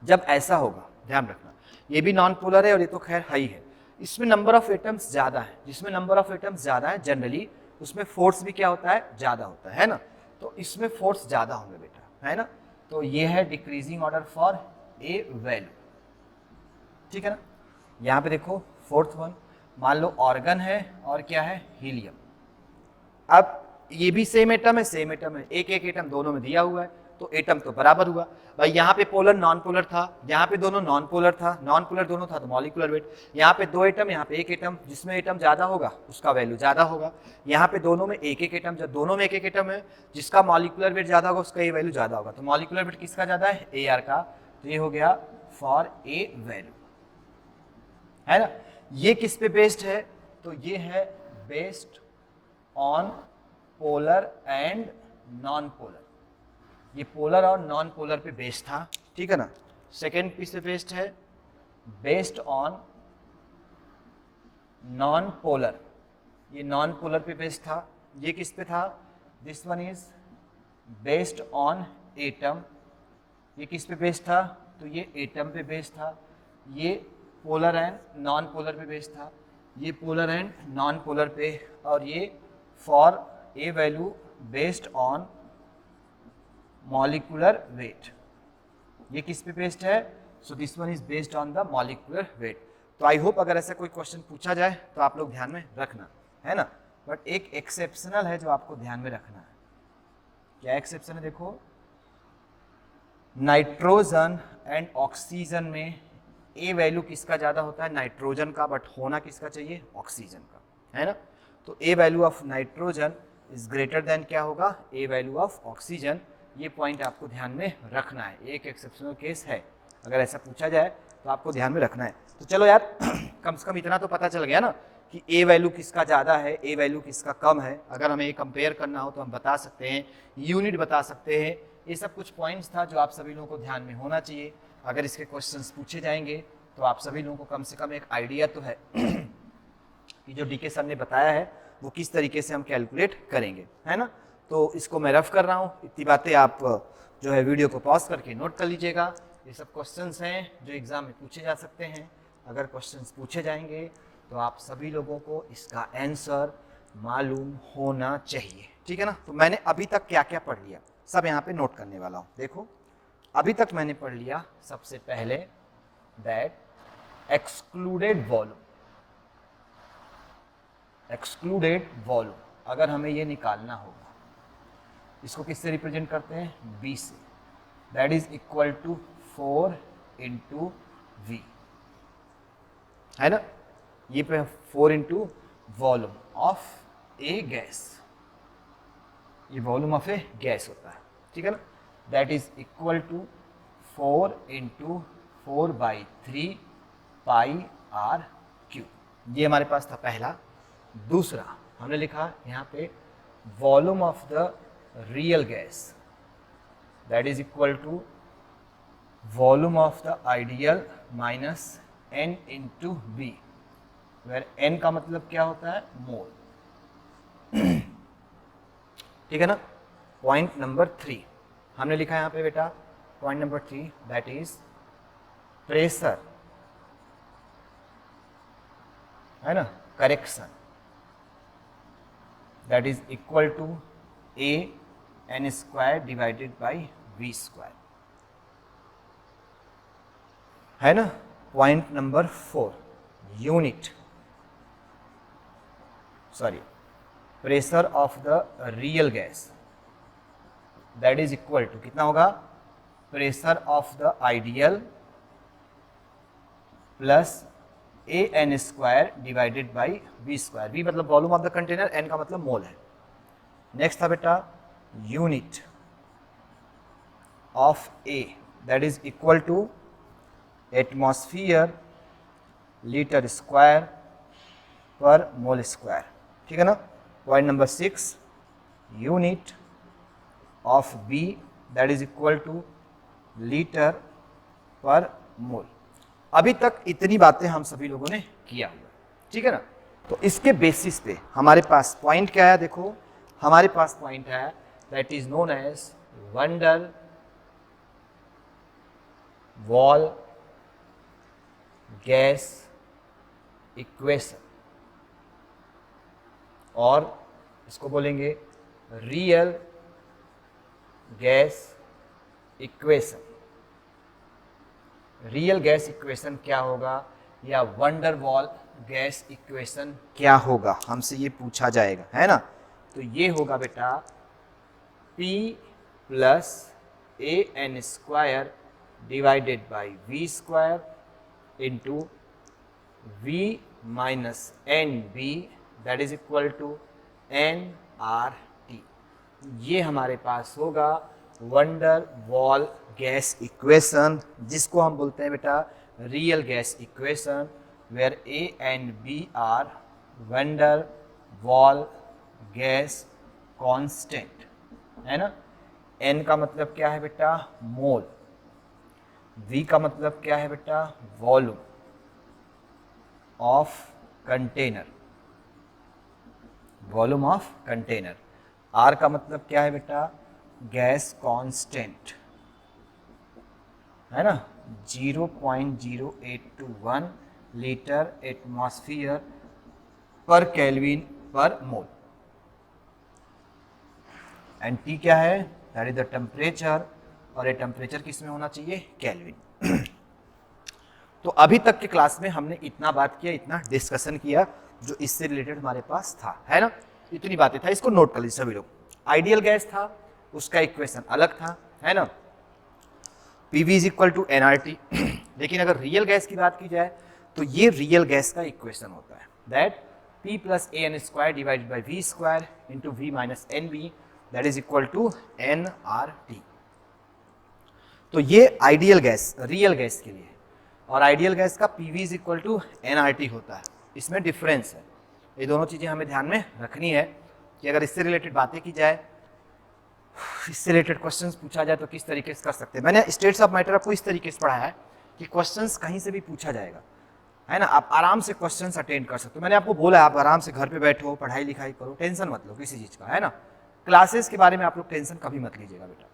जब ऐसा होगा ध्यान रखना, ये भी नॉन पोलर है और ये तो खैर हाई है, इसमें नंबर ऑफ एटम्स ज्यादा है। जिसमें नंबर ऑफ एटम्स ज्यादा है जनरली उसमें फोर्स भी क्या होता है, ज्यादा होता है ना। तो इसमें फोर्स ज्यादा होंगे बेटा, है ना। तो ये है decreasing order for a value, ठीक है ना। यहाँ पे देखो फोर्थ वन, मान लो ऑर्गन है और क्या है, हीलियम। अब ये भी सेम एटम है, एक एक एटम दोनों में दिया हुआ है, तो एटम तो बराबर हुआ भाई। यहाँ पे पोलर नॉन पोलर था, यहाँ पे दोनों नॉन पोलर था, नॉन पोलर दोनों था तो मॉलिक्यूलर वेट। यहाँ पे 2 एटम, यहाँ पे 1 एटम, जिसमें एटम ज्यादा होगा उसका वैल्यू ज्यादा होगा। यहाँ पे दोनों में एक एक एटम, जब दोनों में एक एक एटम है, जिसका मॉलिक्यूलर वेट ज्यादा होगा उसका ये वैल्यू ज्यादा होगा। तो मॉलिक्यूलर वेट किसका ज्यादा है, AR का, तो ये हो गया फॉर ए वैल्यू, है ना। ये किस पे बेस्ड है, तो ये है based on polar and non polar. ये पोलर और नॉन पोलर पे बेस्ड था, ठीक है ना। सेकेंड किस पे बेस्ड है, बेस्ड ऑन नॉन पोलर, ये नॉन पोलर पे बेस्ड था। ये किस पे था, this one is based on atom. ये किस पे बेस्ड था, तो ये एटम पे बेस्ड था। ये पोलर एंड नॉन पोलर पे बेस्ड था, ये पोलर एंड नॉन पोलर पे। और ये for a value based on molecular weight, ये किस पे बेस्ड है, so this one is based on the molecular weight. तो आई होप अगर ऐसा कोई क्वेश्चन पूछा जाए तो आप लोग ध्यान में रखना, है ना। बट एक एक्सेप्शनल है जो आपको ध्यान में रखना है। क्या एक्सेप्शन है, देखो, नाइट्रोजन एंड ऑक्सीजन में ए वैल्यू किसका ज्यादा होता है, नाइट्रोजन का, बट होना किसका चाहिए, ऑक्सीजन का, है ना। तो A value of nitrogen is greater than क्या होगा, ए वैल्यू ऑफ ऑक्सीजन। ये पॉइंट आपको ध्यान में रखना है, एक एक्सेप्शनल केस है, अगर ऐसा पूछा जाए तो आपको ध्यान में रखना है। तो चलो यार कम से कम इतना तो पता चल गया ना कि ए वैल्यू किसका ज़्यादा है, ए वैल्यू किसका कम है। अगर हमें ये कंपेयर करना हो तो हम बता सकते हैं, यूनिट बता सकते हैं। ये सब कुछ पॉइंट्स था जो आप सभी लोगों को ध्यान में होना चाहिए। अगर इसके क्वेश्चंस पूछे जाएंगे तो आप सभी लोगों को कम से कम एक आइडिया तो है कि जो डीके सर ने बताया है वो किस तरीके से हम कैलकुलेट करेंगे, है ना। तो इसको मैं रफ कर रहा हूँ, इतनी बातें आप जो है वीडियो को पॉज करके नोट कर लीजिएगा। ये सब क्वेश्चंस हैं जो एग्जाम में पूछे जा सकते हैं। अगर क्वेश्चंस पूछे जाएंगे तो आप सभी लोगों को इसका आंसर मालूम होना चाहिए, ठीक है ना। तो मैंने अभी तक क्या क्या पढ़ लिया सब यहाँ पे नोट करने वाला हूँ। देखो अभी तक मैंने पढ़ लिया, सबसे पहले that excluded volume, excluded volume अगर हमें ये निकालना होगा, इसको किससे रिप्रेजेंट करते हैं, B से, that is equal to 4 into V, है ना। ये पे 4 into volume of a gas, ये वॉल्यूम ऑफ ए गैस होता है, ठीक है ना। That is equal to 4 into 4/3 pi r cube. ये हमारे पास था पहला। दूसरा हमने लिखा यहाँ पे volume of the real gas, that is equal to volume of the ideal minus n into B, where n का मतलब क्या होता है, मोल, ठीक है ना। पॉइंट नंबर 3 हमने लिखा है यहाँ पे बेटा, point number 3 that is pressure, है ना, correction, that is equal to a n square divided by v square, है ना। Point number 4 unit, sorry, pressure of the real gas, that is equal to कितना होगा, pressure of the ideal plus A N square divided by V square. V मतलब volume of the container, N का मतलब mole है। Next था बेटा unit of A, that is equal to atmosphere litre square per mole square, ठीक है ना। Point number 6 unit of B, that is equal to litre per mole. अभी तक इतनी बातें हम सभी लोगों ने किया हुआ, ठीक है ना। तो इसके बेसिस पे हमारे पास पॉइंट क्या है, देखो हमारे पास पॉइंट है that is known as Van der wall gas equation, और इसको बोलेंगे real gas equation. Real gas equation क्या होगा, या वंडर वॉल गैस इक्वेशन क्या होगा, हमसे ये पूछा जाएगा, है ना। तो ये होगा बेटा P plus A N square divided by V square into V minus N B that is equal to N R T. ये हमारे पास होगा वंडर वॉल गैस इक्वेशन, जिसको हम बोलते हैं बेटा real gas equation, where a and b are van der wall gas constant, है ना। एन का मतलब क्या है बेटा मोल, वी का मतलब क्या है बेटा volume of container, volume of container, R का मतलब क्या है बेटा गैस कांस्टेंट, है ना, 0.0821 लीटर एटमॉस्फेयर पर केल्विन पर मोल, एंड टी क्या है दैट इज द टेम्परेचर, और ये टेम्परेचर किस में होना चाहिए केल्विन। तो अभी तक के क्लास में हमने इतना बात किया, इतना डिस्कशन किया जो इससे रिलेटेड हमारे पास था, है ना, इतनी बातें था, इसको नोट कर लीजिए सभी लोग। आइडियल गैस था, उसका इक्वेशन अलग था, है ना, PV is equal to NRT. लेकिन अगर रियल गैस की बात की जाए तो ये रियल गैस का इक्वेशन होता है that P plus A N square divided by V square into V minus N B that is equal to N R T. तो ये आइडियल गैस रियल गैस के लिए, और आइडियल गैस का PV is equal to NRT होता है, इसमें difference है। ये दोनों चीज़ें हमें ध्यान में रखनी है कि अगर इससे रिलेटेड बातें की जाए, इससे रिलेटेड क्वेश्चंस पूछा जाए तो किस तरीके से कर सकते हैं। मैंने स्टेट्स ऑफ मैटर आपको इस तरीके से पढ़ाया है कि क्वेश्चंस कहीं से भी पूछा जाएगा, है ना, आप आराम से क्वेश्चंस अटेंड कर सकते हो। मैंने आपको बोला आप आराम से घर पे बैठो, पढ़ाई लिखाई करो, टेंशन मत लो किसी चीज़ का, है ना। क्लासेस के बारे में आप लोग टेंशन कभी मत लीजिएगा बेटा,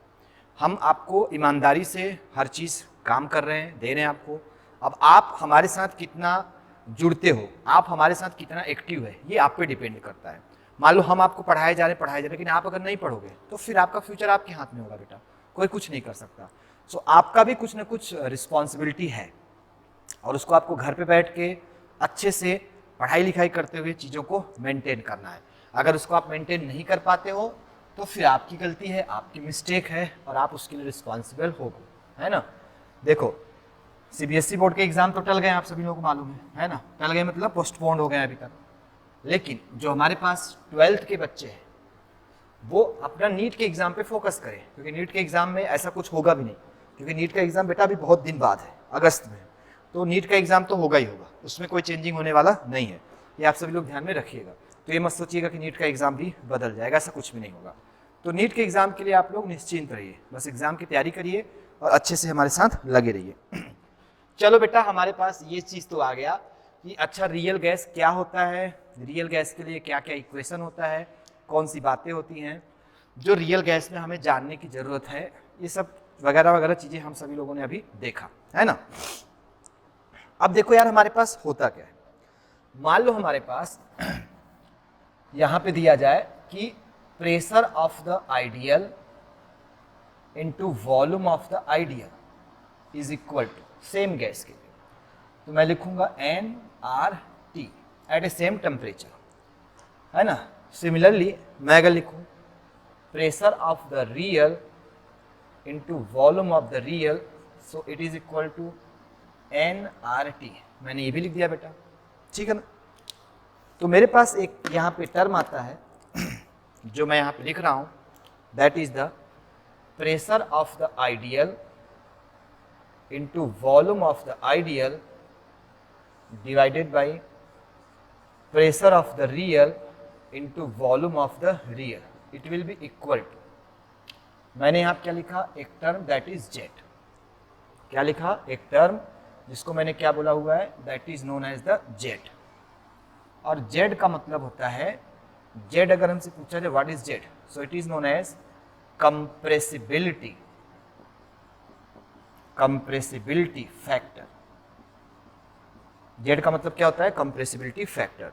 हम आपको ईमानदारी से हर चीज़ काम कर रहे हैं, दे रहे हैं आपको। अब आप हमारे साथ कितना जुड़ते हो, आप हमारे साथ कितना एक्टिव है, ये आप पे डिपेंड करता है। मान लो हम आपको पढ़ाए जा रहे लेकिन आप अगर नहीं पढ़ोगे तो फिर आपका फ्यूचर आपके हाथ में होगा बेटा, कोई कुछ नहीं कर सकता। सो आपका भी कुछ ना कुछ रिस्पॉन्सिबिलिटी है, और उसको आपको घर पे बैठ के अच्छे से पढ़ाई लिखाई करते हुए चीज़ों को मेंटेन करना है। अगर उसको आप मेंटेन नहीं कर पाते हो तो फिर आपकी गलती है, आपकी मिस्टेक है, और आप उसके लिए रिस्पॉन्सिबल होगे, है ना। देखो CBSE बोर्ड के एग्जाम तो टल गए, आप सभी लोगों को मालूम है ना, टल गए मतलब पोस्टपोन्ड हो गए अभी तक। लेकिन जो हमारे पास 12th के बच्चे हैं वो अपना नीट के एग्जाम पे फोकस करें, क्योंकि नीट के एग्जाम में ऐसा कुछ होगा भी नहीं, क्योंकि नीट का एग्जाम बेटा अभी बहुत दिन बाद है, अगस्त में, तो नीट का एग्जाम तो होगा ही होगा, उसमें कोई चेंजिंग होने वाला नहीं है, ये आप सभी लोग ध्यान में रखिएगा। तो ये मत सोचिएगा कि नीट का एग्जाम भी बदल जाएगा, ऐसा कुछ भी नहीं होगा। तो नीट के एग्जाम के लिए आप लोग निश्चिंत रहिए, बस एग्जाम की तैयारी करिए और अच्छे से हमारे साथ लगे रहिए। चलो बेटा, हमारे पास ये चीज़ तो आ गया कि अच्छा रियल गैस क्या होता है, रियल गैस के लिए क्या क्या इक्वेशन होता है, कौन सी बातें होती हैं जो रियल गैस में हमें जानने की ज़रूरत है, ये सब वगैरह वगैरह चीज़ें हम सभी लोगों ने अभी देखा, है ना। अब देखो यार हमारे पास होता क्या है, मान लो हमारे पास यहाँ पे दिया जाए कि pressure of the ideal into volume of the ideal is equal to, same gas के लिए तो मैं लिखूंगा nRT at a same temperature, है ना। सिमिलरली मैं अगर लिखूं pressure of the real into volume of the real, so it is equal to nRT, मैंने ये भी लिख दिया बेटा, ठीक है ना। तो मेरे पास एक यहाँ पे टर्म आता है जो मैं यहाँ पे लिख रहा हूँ, that is the pressure of the ideal into volume of the ideal divided by pressure of the real into volume of the real, it will be equal to, मैंने यहाँ क्या लिखा, एक टर्म दैट इज जेट, क्या लिखा, एक term जिसको मैंने क्या बोला हुआ है, that is known as the Z. और जेड का मतलब होता है, जेड अगर हमसे पूछा जाए what is Z, so it is known as compressibility, compressibility factor. Z का मतलब क्या होता है, कंप्रेसिबिलिटी फैक्टर।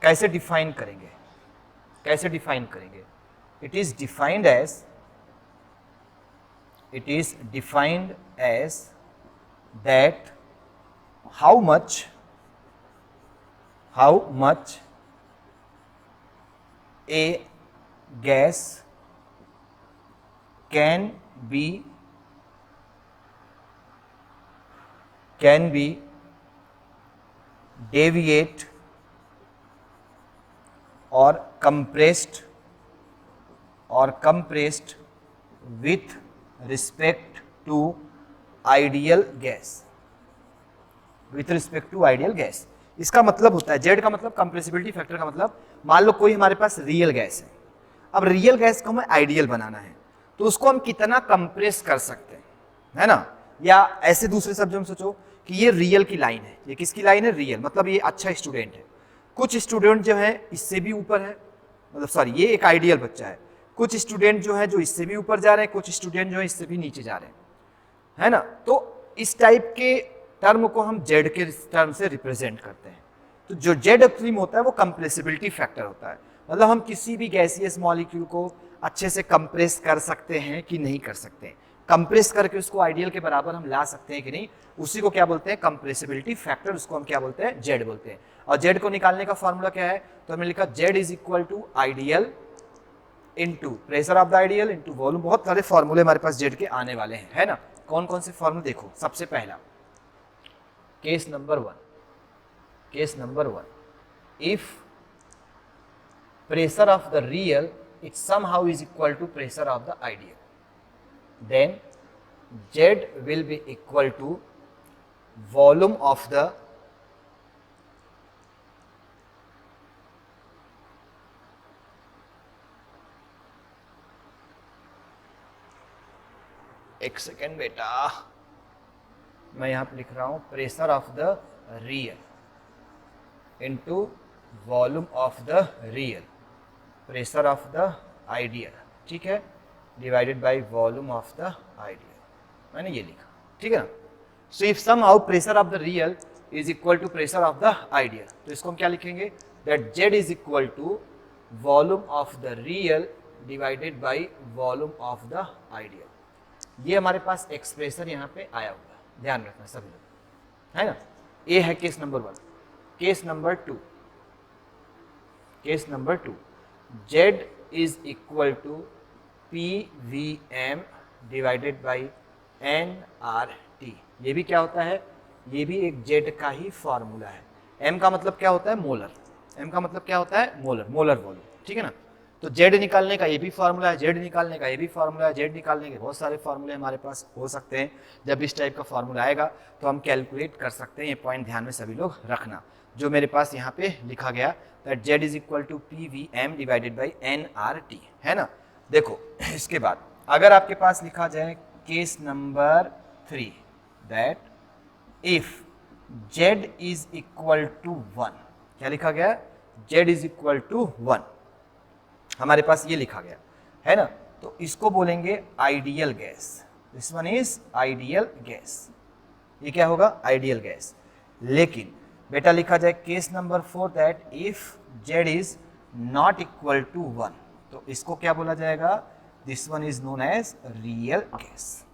कैसे डिफाइन करेंगे, कैसे डिफाइन करेंगे, it is defined as that how much how much a gas can be deviate or compressed with respect to ideal gas, इसका मतलब होता है जेड का मतलब कंप्रेसिबिलिटी फैक्टर का मतलब, मान लो कोई हमारे पास रियल गैस है, अब रियल गैस को हमें आइडियल बनाना है तो उसको हम कितना कंप्रेस कर सकते हैं, है ना। या ऐसे दूसरे शब्दों में सोचो कि ये रियल की लाइन है, ये किसकी लाइन है, रियल, मतलब ये अच्छा स्टूडेंट है। कुछ स्टूडेंट जो है इससे भी ऊपर है, मतलब सॉरी ये एक आइडियल बच्चा है, कुछ स्टूडेंट जो है जो इससे भी ऊपर जा रहे हैं, कुछ स्टूडेंट जो है इससे भी नीचे जा रहे हैं, है ना। तो इस टाइप के टर्म को हम जेड के टर्म से रिप्रेजेंट करते हैं। तो जो जेड एक्सट्रीम होता है वो कंप्रेसिबिलिटी फैक्टर होता है, मतलब हम किसी भी गैसियस मॉलिक्यूल को अच्छे से कंप्रेस कर सकते हैं कि नहीं कर सकते हैं, कंप्रेस करके उसको आइडियल के बराबर हम ला सकते हैं कि नहीं, उसी को क्या बोलते हैं, कंप्रेसिबिलिटी फैक्टर, उसको हम क्या बोलते हैं, जेड बोलते हैं। और जेड को निकालने का फॉर्मूला क्या है, तो हमने लिखा Z is equal to ideal into pressure of the ideal into volume. बहुत सारे फॉर्मूले हमारे पास जेड के आने वाले हैं, है ना। कौन कौन से फॉर्मूले देखो, सबसे पहला case number one, if pressure of the real it somehow is equal to pressure of the ideal, then Z will be equal to volume of the एक सेकेंड बेटा, मैं यहां पे लिख रहा हूं pressure of the real into volume of the real, pressure of the ideal, ठीक है, divided by volume of the ideal, मैंने ये लिखा, ठीक है ना। So if somehow pressure of the real is equal to pressure of the ideal, तो इसको हम क्या लिखेंगे, that Z is equal to volume of the real divided by volume of the ideal. ये हमारे पास एक्सप्रेशन यहाँ पे आया हुआ है, ध्यान रखना सभी लोग, है ना। ये है case number 1। Case number two, Z is equal to PVM divided by nRT। ये भी क्या होता है, ये भी एक Z का ही फॉर्मूला है। M का मतलब क्या होता है, मोलर, M का मतलब क्या होता है, मोलर वॉल्यूम, ठीक है ना। तो Z निकालने का ये भी फॉर्मूला है, Z निकालने का ये भी फॉर्मूला है, Z निकालने के बहुत सारे फॉर्मूले हमारे पास हो सकते हैं। जब इस टाइप का फॉर्मूला आएगा तो हम कैलकुलेट कर सकते हैं, ये पॉइंट ध्यान में सभी लोग रखना। जो मेरे पास यहाँ पे लिखा गया that Z is equal to PVM divided by nRT, है ना। देखो इसके बाद अगर आपके पास लिखा जाए case number 3 that if Z is equal to 1, क्या लिखा गया, Z इज इक्वल टू 1, हमारे पास ये लिखा गया है ना। तो इसको बोलेंगे ideal gas, this one is ideal gas, ये क्या होगा, आइडियल गैस। लेकिन बेटा लिखा जाए case number 4 that if Z is not equal to 1, तो इसको क्या बोला जाएगा, this one is known as real gas,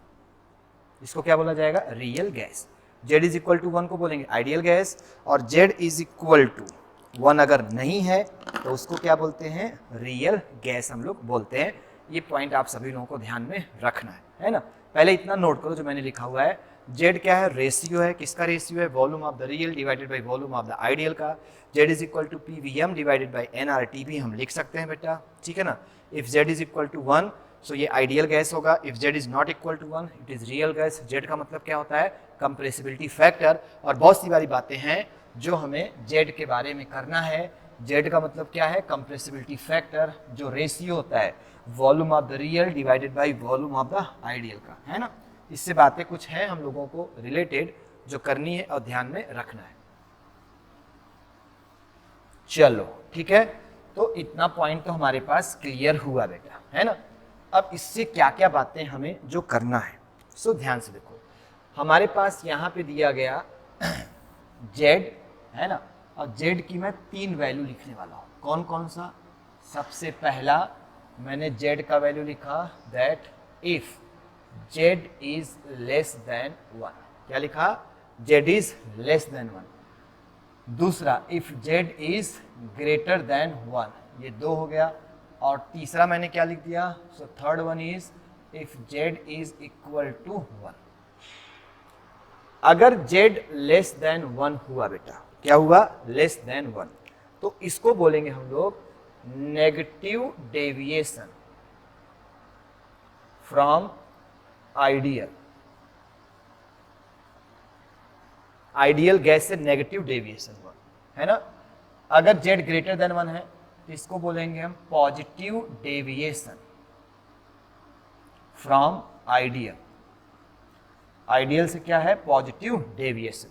इसको क्या बोला जाएगा, real gas. Z is equal to 1 को बोलेंगे आइडियल गैस, और Z इज इक्वल टू 1 अगर नहीं है तो उसको क्या बोलते हैं, रियल गैस हम लोग बोलते हैं। ये पॉइंट आप सभी लोगों को ध्यान में रखना है ना। पहले इतना नोट करो जो मैंने लिखा हुआ है, Z क्या है, रेशियो है, किसका रेशियो है, volume of the real divided by volume of the ideal का। Z is equal to PVM divided by nRT भी हम लिख सकते हैं बेटा, ठीक है ना। If Z is equal to 1 so ये आइडियल गैस होगा, if Z is not equal to 1 it is real gas. Z का मतलब क्या होता है, कंप्रेसिबिलिटी फैक्टर। और बहुत सी बारी बातें हैं जो हमें Z के बारे में करना है। Z का मतलब क्या है, कंप्रेसिबिलिटी फैक्टर, जो रेशियो होता है volume of the real divided by volume of the ideal का, है ना। इससे बातें कुछ हैं हम लोगों को रिलेटेड जो करनी है और ध्यान में रखना है। चलो ठीक है, तो इतना पॉइंट तो हमारे पास क्लियर हुआ बेटा, है ना। अब इससे क्या क्या बातें हमें जो करना है, सो ध्यान से देखो। हमारे पास यहाँ पे दिया गया Z, है ना, और Z की मैं 3 वैल्यू लिखने वाला हूँ। कौन कौन सा, सबसे पहला मैंने Z का वैल्यू लिखा that if Z is less than 1, क्या लिखा, Z इज लेस देन 1। दूसरा if Z is greater than 1, ये 2 हो गया। और तीसरा मैंने क्या लिख दिया, so third one is if Z is equal to 1। अगर जेड लेस देन 1 हुआ बेटा, क्या हुआ, लेस देन 1, तो इसको बोलेंगे हम लोग negative deviation from ideal. Ideal gas से नेगेटिव डेविएशन हुआ, है ना। अगर जेड ग्रेटर देन 1 है तो इसको बोलेंगे हम positive deviation from ideal. Ideal से क्या है, पॉजिटिव डेविएशन।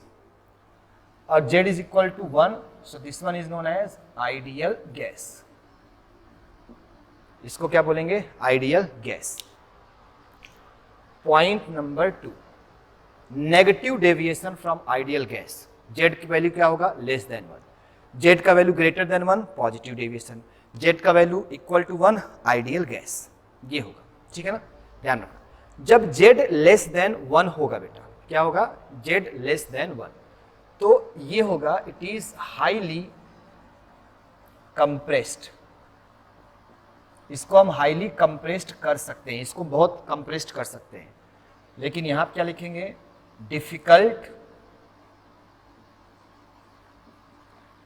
और Z is equal to 1, so this one is known as ideal gas. इसको क्या बोलेंगे, ideal gas. Point number 2, negative deviation from ideal gas. Z की वैल्यू क्या होगा, लेस देन 1। जेड का value greater than 1, positive deviation. Z का value equal to 1, ideal gas. ये होगा, ठीक है ना, ध्यान रखना। जब जेड लेस देन 1 होगा बेटा, क्या होगा, जेड लेस देन 1, तो ये होगा इट इज हाईली कंप्रेस्ड। इसको हम हाईली कंप्रेस्ड कर सकते हैं, इसको बहुत कंप्रेस्ड कर सकते हैं। लेकिन यहां क्या लिखेंगे, difficult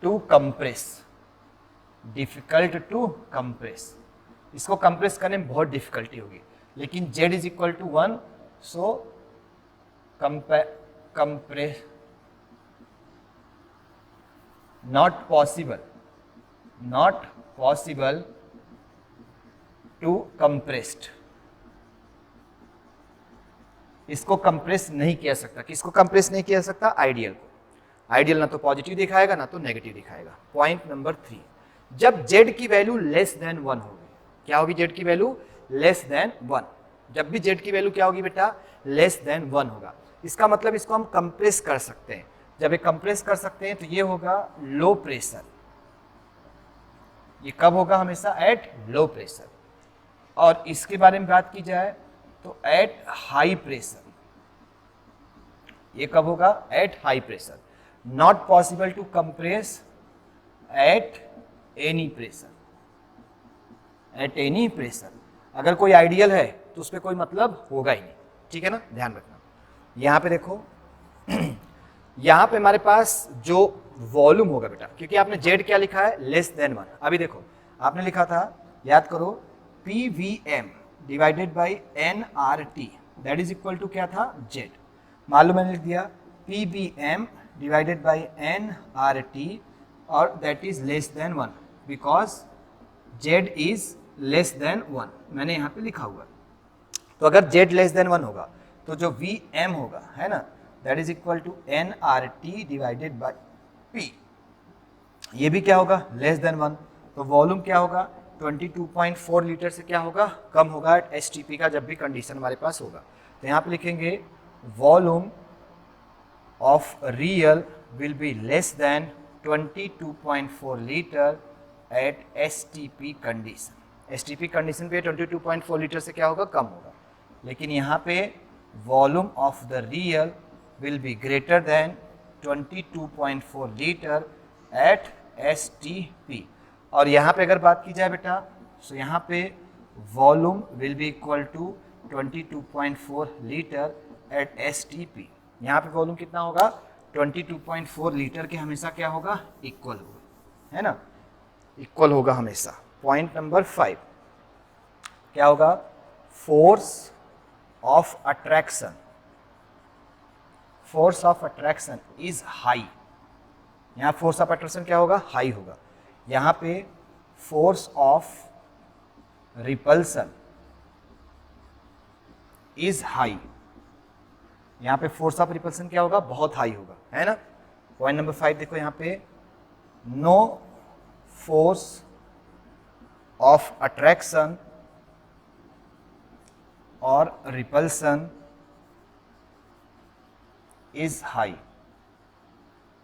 to compress. Difficult to compress, इसको कंप्रेस करने में बहुत डिफिकल्टी होगी। लेकिन z is equal to 1, so compress not possible to compressed. इसको कंप्रेस नहीं किया सकता। किसको कंप्रेस नहीं किया सकता, आइडियल को। आइडियल ना तो पॉजिटिव दिखाएगा ना तो नेगेटिव दिखाएगा। पॉइंट नंबर 3, जब z की वैल्यू लेस देन 1 होगी, क्या होगी, z की वैल्यू लेस देन 1। जब भी z की वैल्यू क्या होगी बेटा, लेस देन 1 होगा, इसका मतलब इसको हम कंप्रेस कर सकते हैं। जब ये कंप्रेस कर सकते हैं तो ये होगा लो प्रेशर। ये कब होगा, हमेशा एट लो प्रेशर। और इसके बारे में बात की जाए तो एट हाई प्रेशर। ये कब होगा, at high pressure. Not possible to compress at any pressure. At any pressure, अगर कोई आइडियल है तो उस पर कोई मतलब होगा ही नहीं, ठीक है ना, ध्यान रखना। यहां पे देखो यहां पे हमारे पास जो वॉल्यूम होगा बेटा, क्योंकि आपने जेड क्या लिखा है, लेस देन 1। अभी देखो आपने लिखा था, याद करो, PVM divided by NRT, that is equal to क्या था, जेड। मालूम मैंने लिख दिया PVM डिवाइडेड बाई NRT और that is less than 1 because Z is less than 1, मैंने यहाँ पे लिखा हुआ। तो अगर जेड लेस देन 1 होगा तो जो VM होगा, है ना, that is equal to NRT divided by P। ये भी क्या होगा, लेस देन 1। तो वॉल्यूम क्या होगा, 22.4 लीटर से क्या होगा, कम होगा STP का, जब भी कंडीशन हमारे पास होगा। तो यहाँ पे लिखेंगे volume of real will be less than 22.4 litre at STP condition. STP condition पे 22.4 लीटर से क्या होगा, कम होगा। लेकिन यहाँ पे volume of the real will be greater than 22.4 litre at STP। और यहाँ पे अगर बात की जाए बेटा, तो यहाँ पे volume will be equal to 22.4 litre at STP। यहाँ पे वॉल्यूम कितना होगा, 22.4 लीटर के हमेशा क्या होगा, इक्वल होगा, है ना, इक्वल होगा हमेशा। पॉइंट नंबर 5 क्या होगा, force of attraction. Force of attraction is high. यहाँ फोर्स ऑफ अट्रैक्शन क्या होगा, हाई होगा। यहाँ पे force of repulsion is high. यहाँ पे फोर्स ऑफ रिपल्सन क्या होगा, बहुत हाई होगा, है ना। पॉइंट नंबर 5 देखो यहाँ पे, नो फोर्स ऑफ अट्रैक्शन और रिपल्सन इज हाई।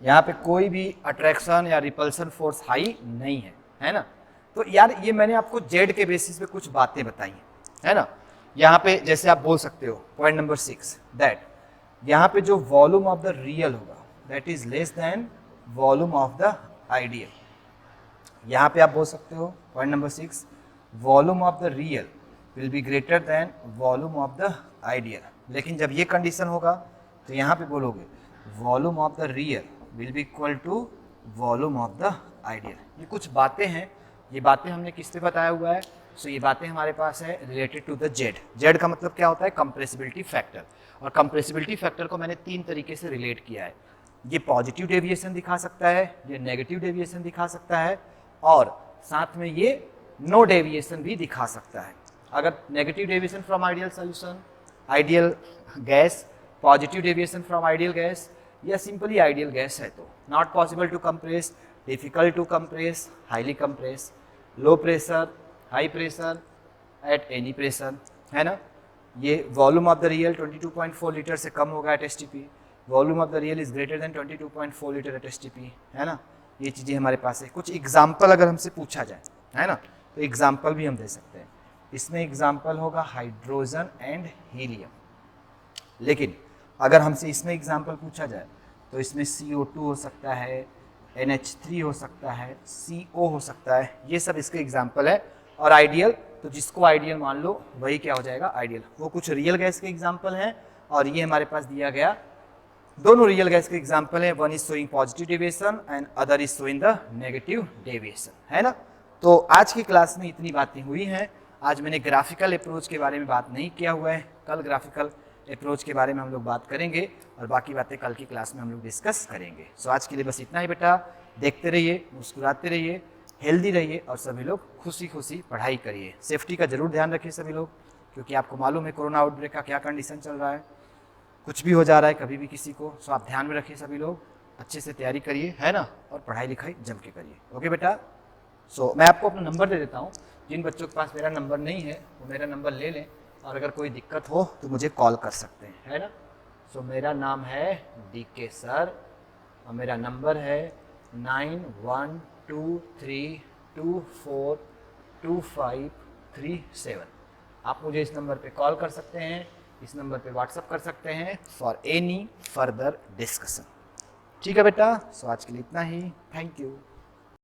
यहाँ पे कोई भी अट्रैक्शन या रिपल्सन फोर्स हाई नहीं है, है ना। तो यार ये मैंने आपको जेड के बेसिस पे कुछ बातें बताई हैं, है ना। यहाँ पे जैसे आप बोल सकते हो पॉइंट नंबर 6 दैट यहाँ पे जो वॉल्यूम ऑफ द रियल होगा that is less than volume of the ideal. यहाँ पे आप बोल सकते हो point number 6, volume of the real will be greater than volume of the ideal. लेकिन जब ये कंडीशन होगा तो यहाँ पे बोलोगे volume of the real will be equal to volume of the ideal. ये कुछ बातें हैं, ये बातें हमने किस पे बताया हुआ है? सो ये बातें हमारे पास है related to the Z. Z का मतलब क्या होता है? Compressibility factor. और कंप्रेसिबिलिटी फैक्टर को मैंने 3 तरीके से रिलेट किया है। ये पॉजिटिव डेविएशन दिखा सकता है, ये नेगेटिव डेविएशन दिखा सकता है, और साथ में ये नो डेविएशन भी दिखा सकता है। अगर negative deviation from ideal solution, ideal gas, positive deviation from ideal gas, या सिंपली आइडियल गैस है तो not possible to compress, difficult to compress, highly compress, low pressure, high pressure, at any pressure, है ना। ये volume of the real 22.4 litre से कम होगा at STP, volume of the real is greater than 22.4 litre at STP, है ना। ये चीज़ें हमारे पास है। कुछ एग्जाम्पल अगर हमसे पूछा जाए, है ना, तो एग्जाम्पल भी हम दे सकते हैं। इसमें एग्जाम्पल होगा हाइड्रोजन एंड हीलियम। लेकिन अगर हमसे इसमें एग्जाम्पल पूछा जाए तो इसमें CO2 हो सकता है, NH3 हो सकता है, CO हो सकता है, ये सब इसके एग्जाम्पल है। और आइडियल, तो जिसको आइडियल मान लो वही क्या हो जाएगा? आइडियल। वो कुछ रियल गैस के एग्जाम्पल हैं, और ये हमारे पास दिया गया दोनों रियल गैस के एग्जाम्पल हैं। One is showing positive deviation and other is showing the negative deviation, है ना। तो आज की क्लास में इतनी बातें हुई हैं। आज मैंने ग्राफिकल अप्रोच के बारे में बात नहीं किया हुआ है, कल ग्राफिकल अप्रोच के बारे में हम लोग बात करेंगे, और बाकी बातें कल की क्लास में हम लोग डिस्कस करेंगे। सो आज के लिए बस इतना ही बेटा। देखते रहिए, मुस्कुराते रहिए, हेल्दी रहिए, और सभी लोग खुशी खुशी पढ़ाई करिए। सेफ्टी का जरूर ध्यान रखिए सभी लोग, क्योंकि आपको मालूम है कोरोना आउटब्रेक का क्या कंडीशन चल रहा है, कुछ भी हो जा रहा है कभी भी किसी को। सो आप ध्यान में रखिए सभी लोग, अच्छे से तैयारी करिए, है ना, और पढ़ाई लिखाई जम के करिए। ओके बेटा। सो मैं आपको अपना नंबर दे देता हूँ। जिन बच्चों के पास मेरा नंबर नहीं है वो मेरा नंबर ले लें, और अगर कोई दिक्कत हो तो मुझे कॉल कर सकते हैं, है ना। सो मेरा नाम है DK सर, और मेरा नंबर है 9123242537। आप मुझे इस नंबर पे कॉल कर सकते हैं, इस नंबर पे व्हाट्सअप कर सकते हैं फॉर एनी फर्दर डिस्कशन। ठीक है बेटा। सो आज के लिए इतना ही। Thank you.